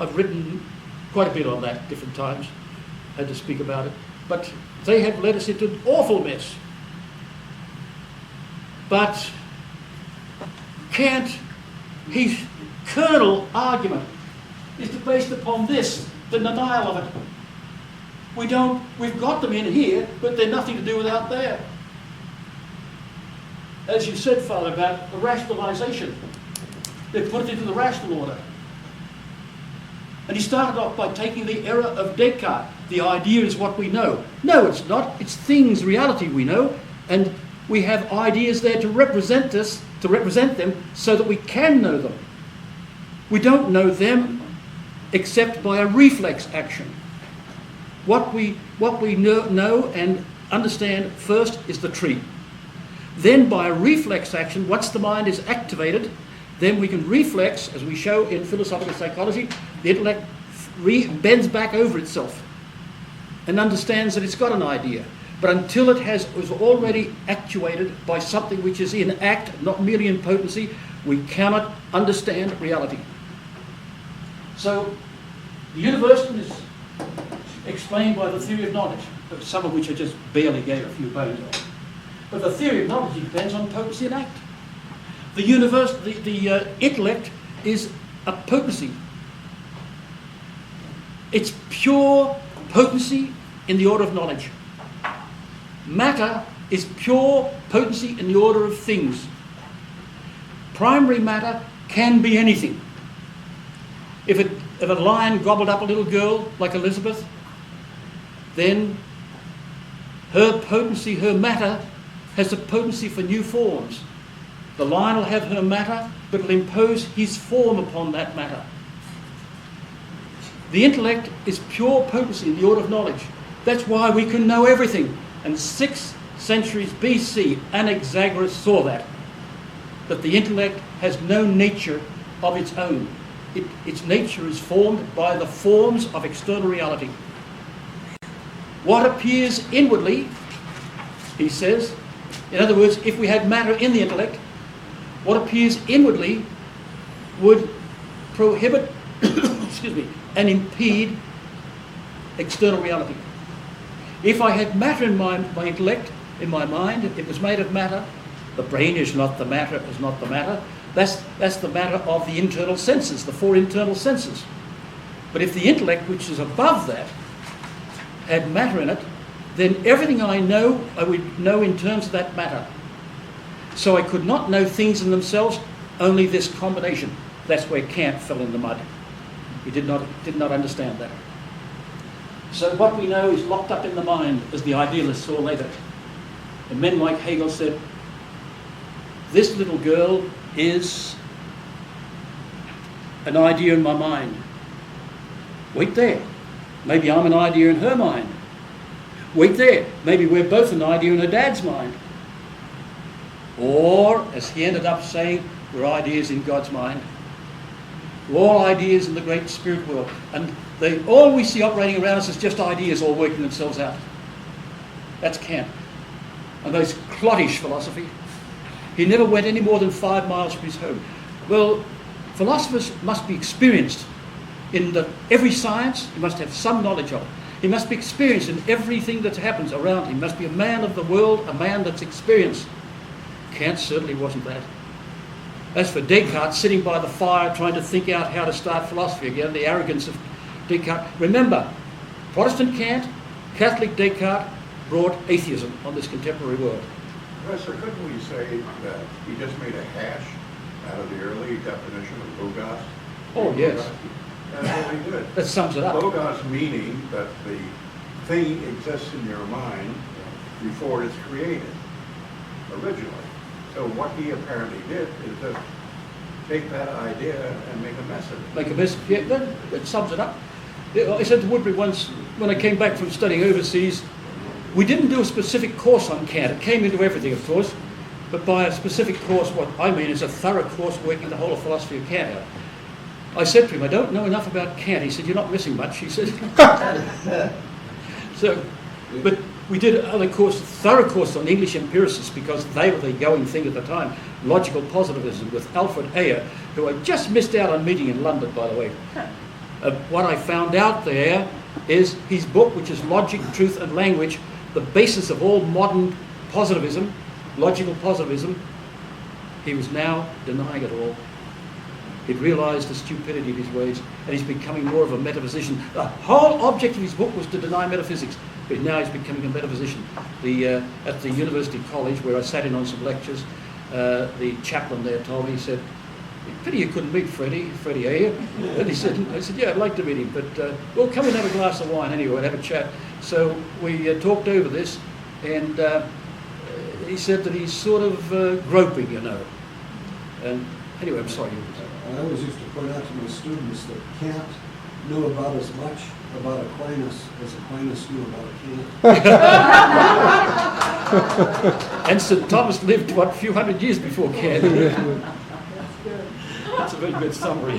I've written quite a bit on that at different times, had to speak about it, but they have led us into an awful mess. But Kant, his kernel argument is based upon this, the denial of it. We've got them in here, but they're nothing to do with out there. As you said, Father, about the rationalization. They put it into the rational order. And he started off by taking the error of Descartes. The idea is what we know. No, it's not. It's things, reality we know. And we have ideas there to represent them so that we can know them. We don't know them except by a reflex action. What we know and understand first is the tree. Then by a reflex action, once the mind is activated, then we can reflex, as we show in philosophical psychology, the intellect bends back over itself and understands that it's got an idea. But until it was already actuated by something which is in act, not merely in potency, we cannot understand reality. So the universal is explained by the theory of knowledge, some of which I just barely gave a few bones on. But the theory of knowledge depends on potency and act. The intellect is a potency. It's pure potency in the order of knowledge. Matter is pure potency in the order of things. Primary matter can be anything. If a lion gobbled up a little girl like Elizabeth, then her potency, her matter, has a potency for new forms. The lion will have her matter, but will impose his form upon that matter. The intellect is pure potency in the order of knowledge. That's why we can know everything. And 6 centuries BC, Anaxagoras saw that the intellect has no nature of its own. Its nature is formed by the forms of external reality. What appears inwardly, he says, in other words, if we had matter in the intellect, what appears inwardly would prohibit and impede external reality. If I had matter in my intellect, in my mind, it was made of matter. The brain is not the matter, That's the matter of the internal senses, the 4 internal senses. But if the intellect, which is above that, had matter in it, then everything I would know in terms of that matter. So I could not know things in themselves, only this combination. That's where Kant fell in the mud. He did not understand that. So what we know is locked up in the mind, as the idealists saw later. And men like Hegel said, this little girl is an idea in my mind. Wait there. Maybe I'm an idea in her mind. Wait there. Maybe we're both an idea in her dad's mind. Or, as he ended up saying, we're ideas in God's mind. We're all ideas in the great spirit world. And all we see operating around us is just ideas all working themselves out. That's Kant. And those cloddish philosophy. He never went any more than 5 miles from his home. Well, philosophers must be experienced in every science. He must have some knowledge of it. He must be experienced in everything that happens around him. He must be a man of the world, a man that's experienced. Kant certainly wasn't that. As for Descartes, sitting by the fire trying to think out how to start philosophy again, the arrogance of Descartes. Remember, Protestant Kant, Catholic Descartes brought atheism on this contemporary world. Professor, couldn't we say that he just made a hash out of the early definition of logos? Oh, yes. That's what he did. That sums it up. Logos meaning that the thing exists in your mind before it's created, originally. So what he apparently did is just take that idea and make a mess of it. Make a mess. Yeah, that sums it up. I said to Woodbury once, when I came back from studying overseas, we didn't do a specific course on Kant. It came into everything, of course, but by a specific course, what I mean is a thorough course working the whole of philosophy of Kant out. I said to him, I don't know enough about Kant. He said, you're not missing much. He said. But we did other courses, thorough course on English empiricists, because they were the going thing at the time. Logical positivism with Alfred Ayer, who I just missed out on meeting in London, by the way. What I found out there is his book, which is Logic, Truth and Language, the basis of all modern positivism, logical positivism. He was now denying it all. He'd realised the stupidity of his ways, and he's becoming more of a metaphysician. The whole object of his book was to deny metaphysics, but now he's becoming a metaphysician. At the University College, where I sat in on some lectures, the chaplain there told me, he said, pity you couldn't meet Freddie Ayer. And I said, yeah, I'd like to meet him, but we'll come and have a glass of wine anyway and have a chat. So we talked over this, and he said that he's sort of groping, you know. And anyway, I'm sorry. I always used to point out to my students that Kant knew about as much about Aquinas as Aquinas knew about Kant. And St. Thomas lived, what, a few hundred years before Kant. That's a very good summary.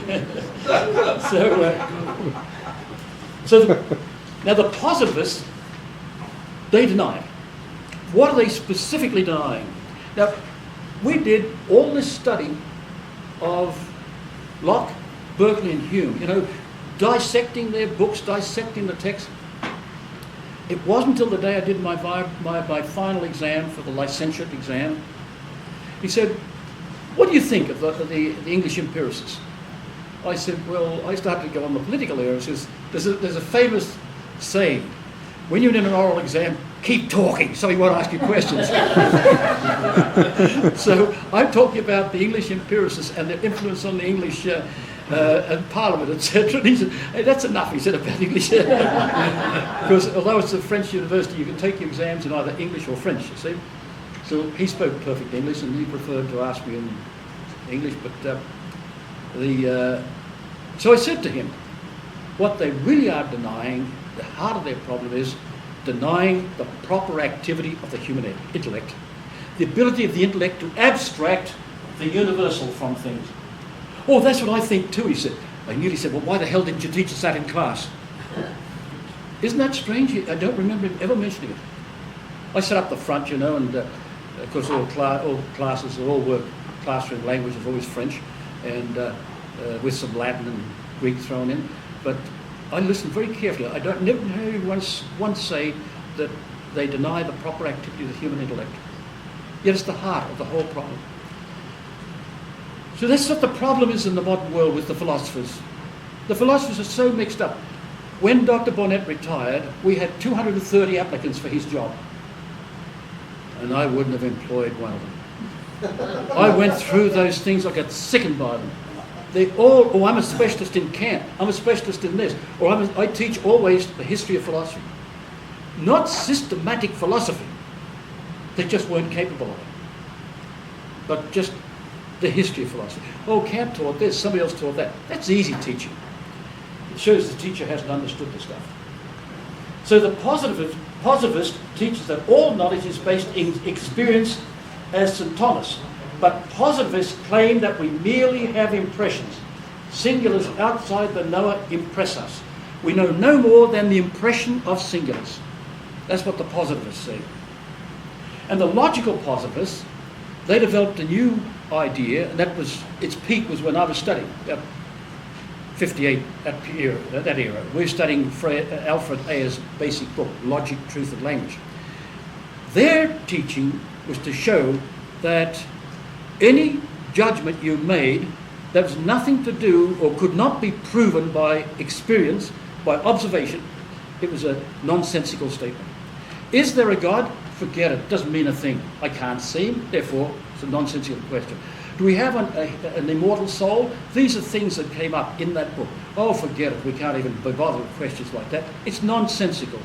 Now the positivists, they deny it. What are they specifically denying? Now, we did all this study of Locke, Berkeley and Hume, you know, dissecting their books, dissecting the text. It wasn't until the day I did my final exam for the licentiate exam. He said, what do you think of the English empiricists? I said, well, I started to go on the political era. Says, there's a famous saying, when you're in an oral exam, keep talking, so he won't ask you questions. So I'm talking about the English empiricists and their influence on the English Parliament, etc. And he said, hey, that's enough, he said, about English. Because although it's a French university, you can take your exams in either English or French, you see. So he spoke perfect English, and he preferred to ask me in English. But so I said to him, what they really are denying, the heart of their problem is denying the proper activity of the human intellect, the ability of the intellect to abstract the universal from things. Oh, that's what I think too, he said. I nearly said, well, why the hell didn't you teach us that in class? Isn't that strange? I don't remember him ever mentioning it. I sat up the front, you know, and of course all classes, all work, classroom language is always French, and with some Latin and Greek thrown in. But I listened very carefully. I never heard anyone once say that they deny the proper activity of the human intellect. Yet it's the heart of the whole problem. So that's what the problem is in the modern world with the philosophers. The philosophers are so mixed up. When Dr. Bonnet retired, we had 230 applicants for his job. And I wouldn't have employed one of them. I went through those things, I got sickened by them. They all, oh, I'm a specialist in Kant, I'm a specialist in this, or I teach always the history of philosophy. Not systematic philosophy. They just weren't capable of it. But just the history of philosophy. Oh, Kant taught this, somebody else taught that. That's easy teaching. It shows the teacher hasn't understood the stuff. So the positivist teaches that all knowledge is based in experience as St. Thomas. But positivists claim that we merely have impressions. Singulars outside the knower impress us. We know no more than the impression of singulars. That's what the positivists say. And the logical positivists, they developed a new idea, and that was, its peak was when I was studying, 58, that era. We were studying Alfred Ayer's basic book, Logic, Truth and Language. Their teaching was to show that any judgment you made that was nothing to do or could not be proven by experience, by observation, it was a nonsensical statement. Is there a God? Forget it. Doesn't mean a thing. I can't see him, therefore it's a nonsensical question. Do we have an immortal soul? These are things that came up in that book. Oh, forget it. We can't even be bothered with questions like that. It's nonsensical.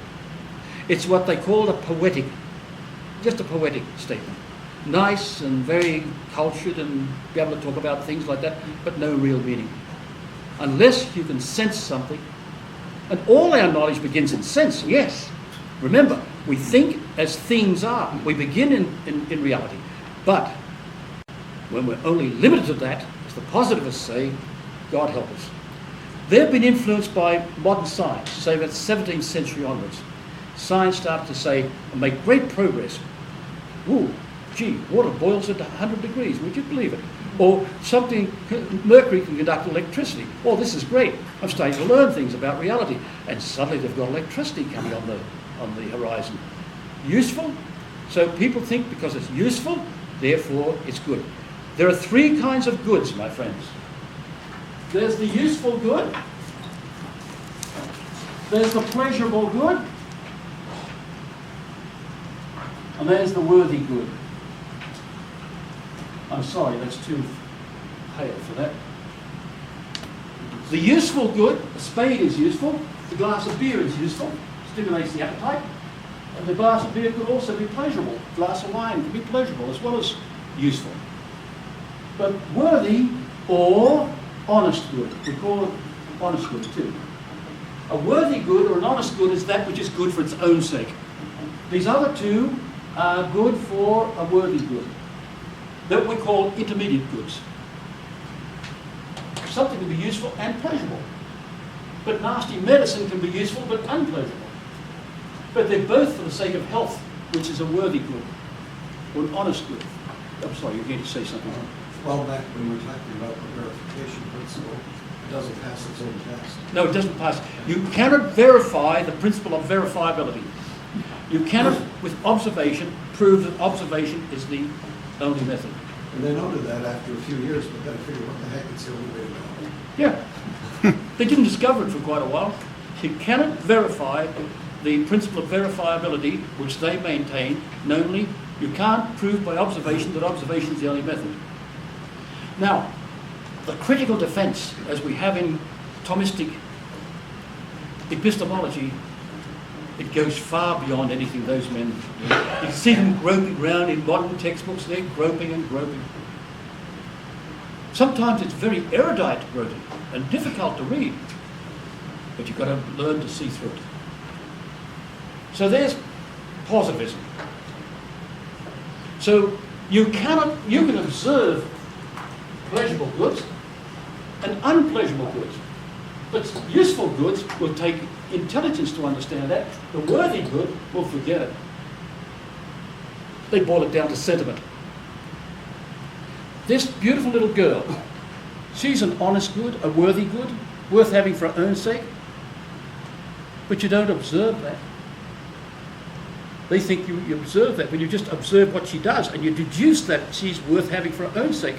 It's what they call just a poetic statement. Nice and very cultured and be able to talk about things like that, but no real meaning. Unless you can sense something. And all our knowledge begins in sense, yes. Remember, we think as things are. We begin in reality. But when we're only limited to that, as the positivists say, God help us. They've been influenced by modern science, say about the 17th century onwards. Science started to say, and make great progress. Ooh, gee, water boils at 100 degrees, would you believe it? Or mercury can conduct electricity. Oh, this is great. I'm starting to learn things about reality. And suddenly they've got electricity coming on the horizon. Useful? So people think because it's useful, therefore it's good. There are three kinds of goods, my friends. There's the useful good. There's the pleasurable good. And there's the worthy good. I'm sorry, that's too pale for that. The useful good, a spade is useful, the glass of beer is useful, stimulates the appetite, and the glass of beer could also be pleasurable. A glass of wine could be pleasurable as well as useful. But worthy or honest good, we call it honest good too. A worthy good or an honest good is that which is good for its own sake. These other two are good for a worthy good, that we call intermediate goods. Something can be useful and pleasurable, but nasty medicine can be useful but unpleasurable. But they're both for the sake of health, which is a worthy good, or an honest good. I'm sorry, you're going to say something. Well, back when we were talking about the verification principle, it doesn't pass its own test. No, it doesn't pass. You cannot verify the principle of verifiability. You cannot, with observation, prove that observation is the only method. And they noted that after a few years, but then figured, what the heck, it's the only way to go. Yeah. They didn't discover it for quite a while. You cannot verify the principle of verifiability, which they maintain, namely, you can't prove by observation that observation is the only method. Now, the critical defense, as we have in Thomistic epistemology, it goes far beyond anything those men do. You see them groping around in modern textbooks, they're groping and groping. Sometimes it's very erudite groping and difficult to read, but you've got to learn to see through it. So there's positivism. So you can observe pleasurable goods and unpleasurable goods. But useful goods will take intelligence to understand that. The worthy good will forget it. They boil it down to sentiment. This beautiful little girl, she's an honest good, a worthy good, worth having for her own sake. But you don't observe that. They think you observe that, but you just observe what she does, and you deduce that she's worth having for her own sake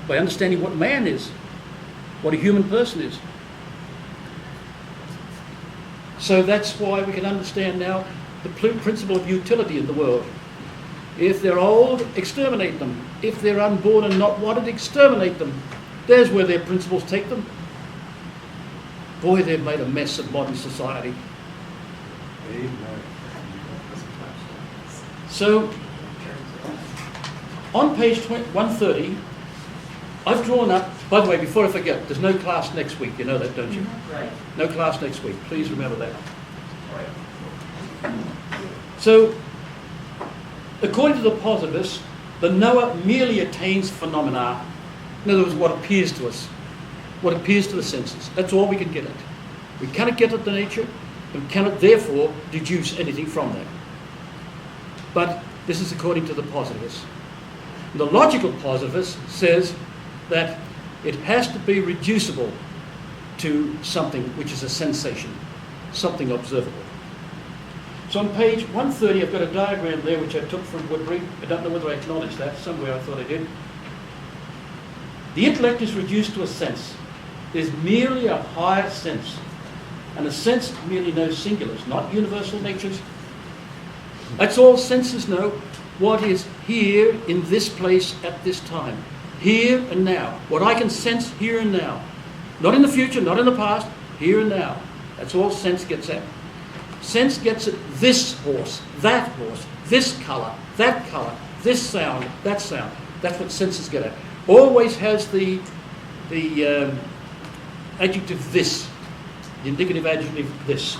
by understanding what man is, what a human person is. So that's why we can understand now the principle of utility in the world. If they're old, exterminate them. If they're unborn and not wanted, exterminate them. There's where their principles take them. Boy, they've made a mess of modern society. So, on page 130, I've drawn up, by the way, before I forget, there's no class next week. You know that, don't you? Right. No class next week. Please remember that. So, according to the positivists, the knower merely attains phenomena. In other words, what appears to us, what appears to the senses. That's all we can get at. We cannot get at the nature, and cannot therefore deduce anything from that. But this is according to the positivist. The logical positivist says that it has to be reducible to something which is a sensation, something observable. So on page 130, I've got a diagram there which I took from Woodbury. I don't know whether I acknowledged that. Somewhere I thought I did. The intellect is reduced to a sense. There's merely a higher sense. And a sense merely knows singulars, not universal natures. That's all senses know. What is here in this place at this time. Here and now. What I can sense here and now. Not in the future, not in the past, here and now. That's all sense gets at. Sense gets at this horse, this colour, this sound, that sound. That's what senses get at. Always has the adjective this, the indicative adjective this.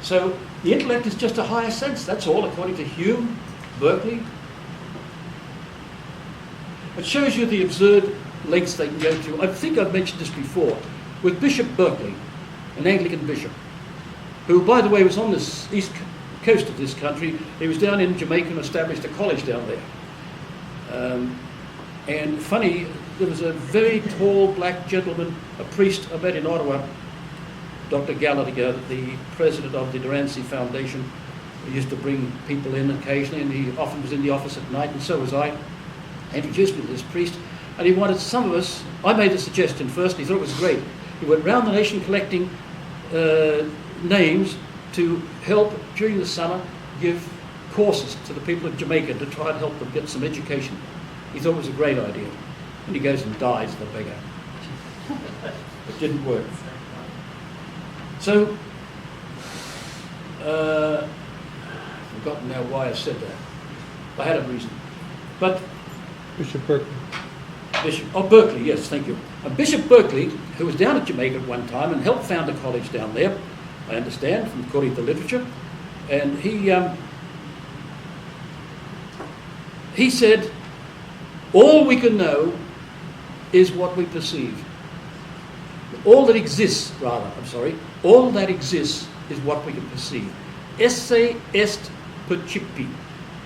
So the intellect is just a higher sense, that's all, according to Hume, Berkeley. It shows you the absurd lengths they can go to. I think I've mentioned this before, with Bishop Berkeley, an Anglican bishop, who, by the way, was on this east coast of this country. He was down in Jamaica and established a college down there. And funny, there was a very tall black gentleman, a priest I met in Ottawa, Dr. Gallagher, the president of the Durancy Foundation. He used to bring people in occasionally, and he often was in the office at night, and so was I. He introduced me to this priest, and he wanted some of us, I made a suggestion first, and he thought it was great. He went round the nation collecting names to help, during the summer, give courses to the people of Jamaica to try and help them get some education. He thought it was a great idea. And he goes and dies, the beggar. It didn't work. So, I've forgotten now why I said that. I had a reason. But Bishop Berkeley. Berkeley, yes, thank you. Bishop Berkeley, who was down at Jamaica at one time and helped found a college down there, I understand, from according to literature, and he said, all we can know is what we perceive. All that exists is what we can perceive. Esse est percipi.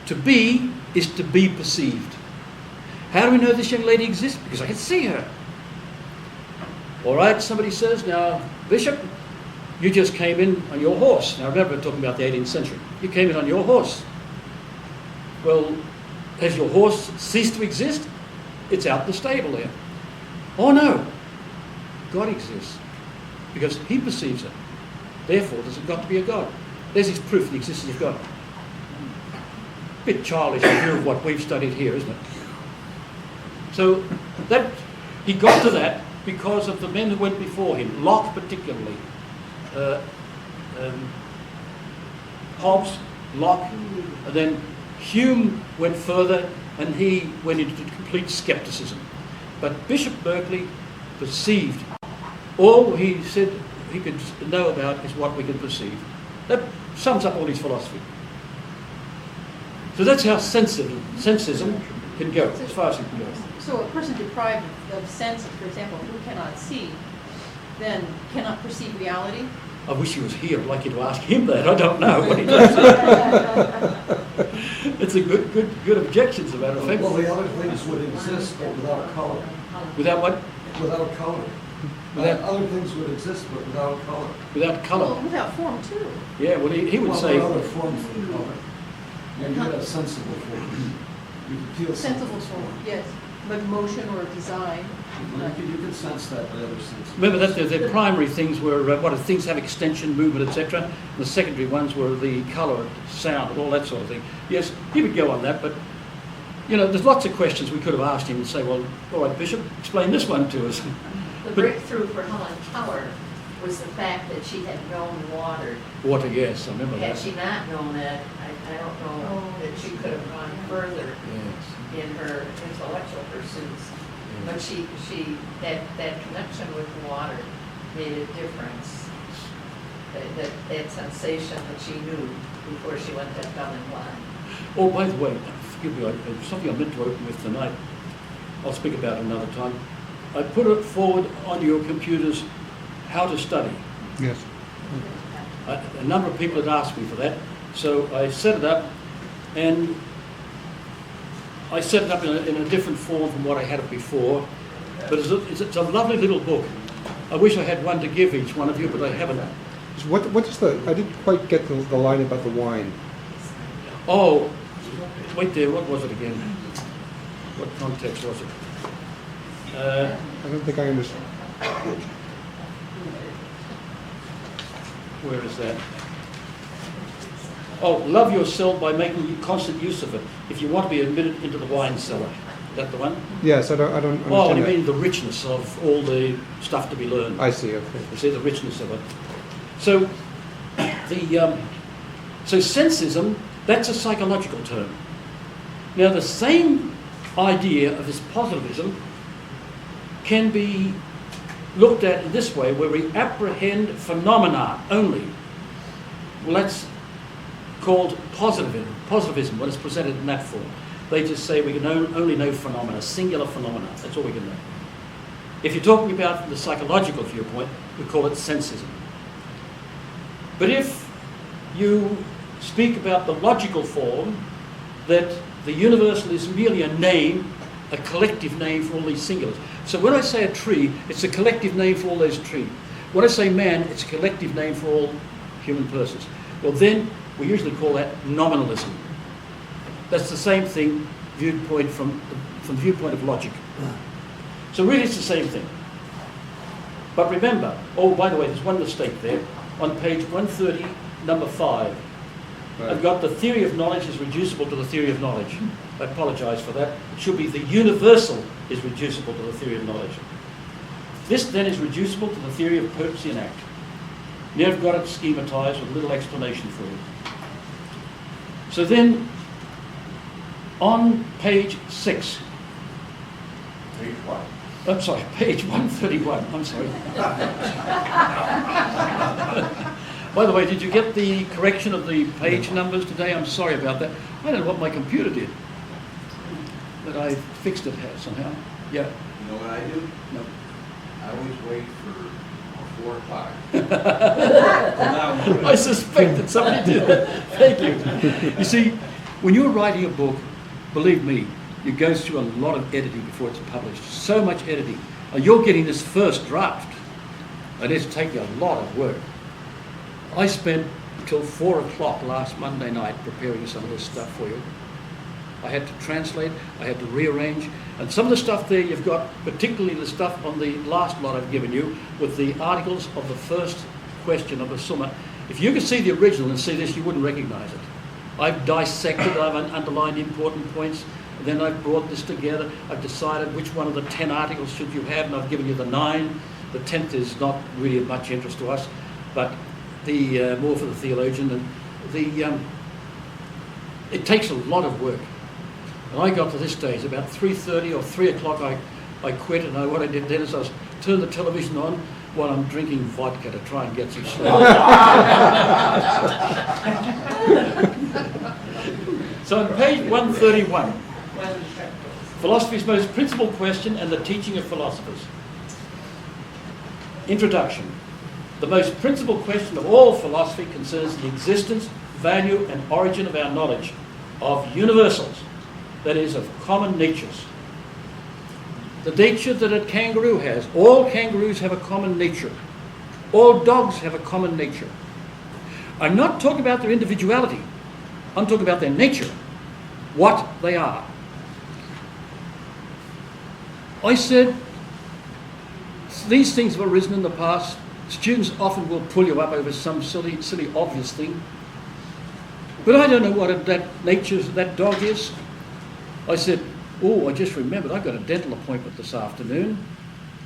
To be is to be perceived. How do we know this young lady exists? Because I can see her. All right, somebody says, now, Bishop, you just came in on your horse. Now, remember, we're talking about the 18th century. You came in on your horse. Well, has your horse ceased to exist? It's out in the stable there. Oh, no. God exists. Because he perceives it. Therefore, there's got to be a God. There's his proof of the existence of God. A bit childish view of what we've studied here, isn't it? So, that he got to that because of the men who went before him, Locke particularly. Hobbes, Locke, and then Hume went further and he went into complete skepticism. But Bishop Berkeley perceived. All he said he could know about is what we can perceive. That sums up all his philosophy. So that's how sensism can go, as far as it can go. So a person deprived of senses, for example, who cannot see, then cannot perceive reality? I wish he was here. I'd like you to ask him that. I don't know what he does. It's a good objection, as a matter of fact. Well, the other things would exist, but without color. Without what? Without color. Other things would exist, but without color. Without colour. Well, without form, too. Yeah, well, he would say... There are other forms of color. You get a sensible form. You can feel Sensible form, yes. But motion or design. You can sense that by other senses. Remember that the primary things were what things have extension, movement, etc. The secondary ones were the colour, sound, and all that sort of thing. Yes, he would go on that, but you know, there's lots of questions we could have asked him and say, well, all right, Bishop, explain this one to us. The breakthrough for Helen Keller was the fact that she had known water. Water, yes, I remember Had that. she not known that, I don't know that she could have gone further Yes. in her intellectual pursuits. But that connection with water made a difference. That sensation that she knew before she went that dumb blind. Oh, by the way, forgive me, something I meant to open with tonight, I'll speak about another time. I put it forward on your computers how to study. Yes. A number of people had asked me for that, so I set it up, and I set it up in a different form from what I had it before, but it's a lovely little book. I wish I had one to give each one of you, but I haven't. What is the? I didn't quite get the line about the wine. Oh, wait there, what was it again? What context was it? I don't think I understand. Where is that? Oh, love yourself by making constant use of it. If you want to be admitted into the wine cellar. Is that the one? Yes, I don't understand. Oh, you that. mean the richness of all the stuff to be learned. I see. Okay. You see the richness of it. So, so sensism, that's a psychological term. Now, the same idea of this positivism can be looked at in this way, where we apprehend phenomena only. Well, that's called positivism when it's presented in that form. They just say we can only know phenomena, singular phenomena. That's all we can know. If you're talking about from the psychological viewpoint, we call it sensism. But if you speak about the logical form, that the universal is merely a name, a collective name for all these singulars. So when I say a tree, it's a collective name for all those trees. When I say man, it's a collective name for all human persons. Well, then we usually call that nominalism. That's the same thing viewpoint from the viewpoint of logic. So really it's the same thing. But remember, oh, by the way, there's one mistake there. On page 130, number 5, Right. I've got the theory of knowledge is reducible to the theory of knowledge. I apologise for that. It should be the universal is reducible to the theory of knowledge. This then is reducible to the theory of purpose in act. Now I've got it schematised with a little explanation for you. So then, on page 6, Page what? I'm sorry, page 131, I'm sorry. By the way, did you get the correction of the page numbers today? I'm sorry about that. I don't know what my computer did, but I fixed it somehow. Yeah. You know what I do? No. I always wait for 4 o'clock. I suspect that somebody did that. Thank you. You see, when you're writing a book, believe me, it goes through a lot of editing before it's published. So much editing. And you're getting this first draft, and it's taking a lot of work. I spent till 4 o'clock last Monday night preparing some of this stuff for you. I had to translate, I had to rearrange, and some of the stuff there you've got, particularly the stuff on the last lot I've given you, with the articles of the first question of the Summa. If you could see the original and see this, you wouldn't recognise it. I've dissected, I've underlined important points, and then I've brought this together. I've decided which one of the 10 articles should you have, and I've given you the 9. The 10th is not really of much interest to us, but the more for the theologian. And it takes a lot of work. And I got to this stage, about 3:30 or 3 o'clock, I quit, and what I did then is I turned the television on while I'm drinking vodka to try and get some sleep. So on page 131, philosophy's most principal question and the teaching of philosophers. Introduction. The most principal question of all philosophy concerns the existence, value, and origin of our knowledge of universals, that is, of common natures. The nature that a kangaroo has. All kangaroos have a common nature. All dogs have a common nature. I'm not talking about their individuality. I'm talking about their nature, what they are. I said, these things have arisen in the past. Students often will pull you up over some silly, obvious thing. But I don't know what that nature, that dog is. I said, oh, I just remembered, I've got a dental appointment this afternoon.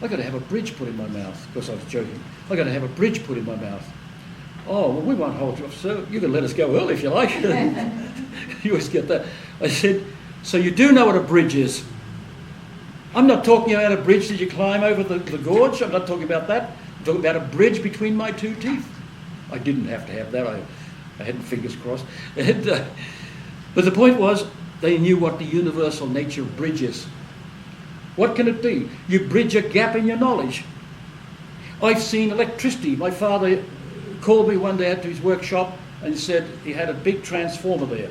I've got to have a bridge put in my mouth. Of course, I was joking. I've got to have a bridge put in my mouth. Oh, well, we won't hold you off, sir. You can let us go early if you like. You always get that. I said, so you do know what a bridge is? I'm not talking about a bridge that you climb over the gorge. I'm not talking about that. I'm talking about a bridge between my two teeth. I didn't have to have that. I had fingers crossed. And, but the point was, they knew what the universal nature of bridge is. What can it be? You bridge a gap in your knowledge. I've seen electricity. My father called me one day out to his workshop and he said he had a big transformer there.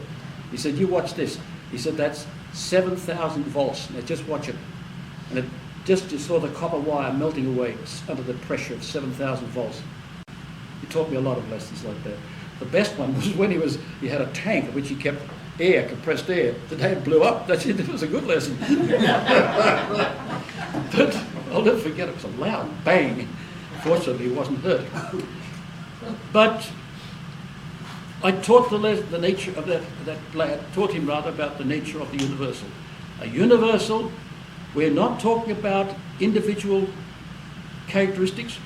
He said, you watch this. He said, that's 7,000 volts. Now just watch it. And it just, you saw the copper wire melting away under the pressure of 7,000 volts. He taught me a lot of lessons like that. The best one was when he had a tank in which he kept air, compressed air. The day it blew up, it was a good lesson. But I'll never forget, it was a loud bang. Fortunately, he wasn't hurt. But I taught the nature of that lad, taught him rather about the nature of the universal. A universal, we're not talking about individual characteristics,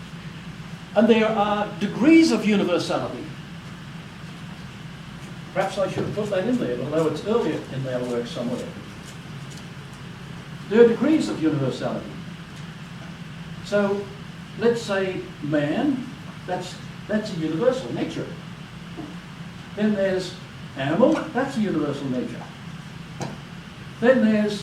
and there are degrees of universality. Perhaps I should have put that in there, although it's earlier in their work somewhere. There are degrees of universality. So, let's say man, that's a universal nature. Then there's animal, that's a universal nature. Then there's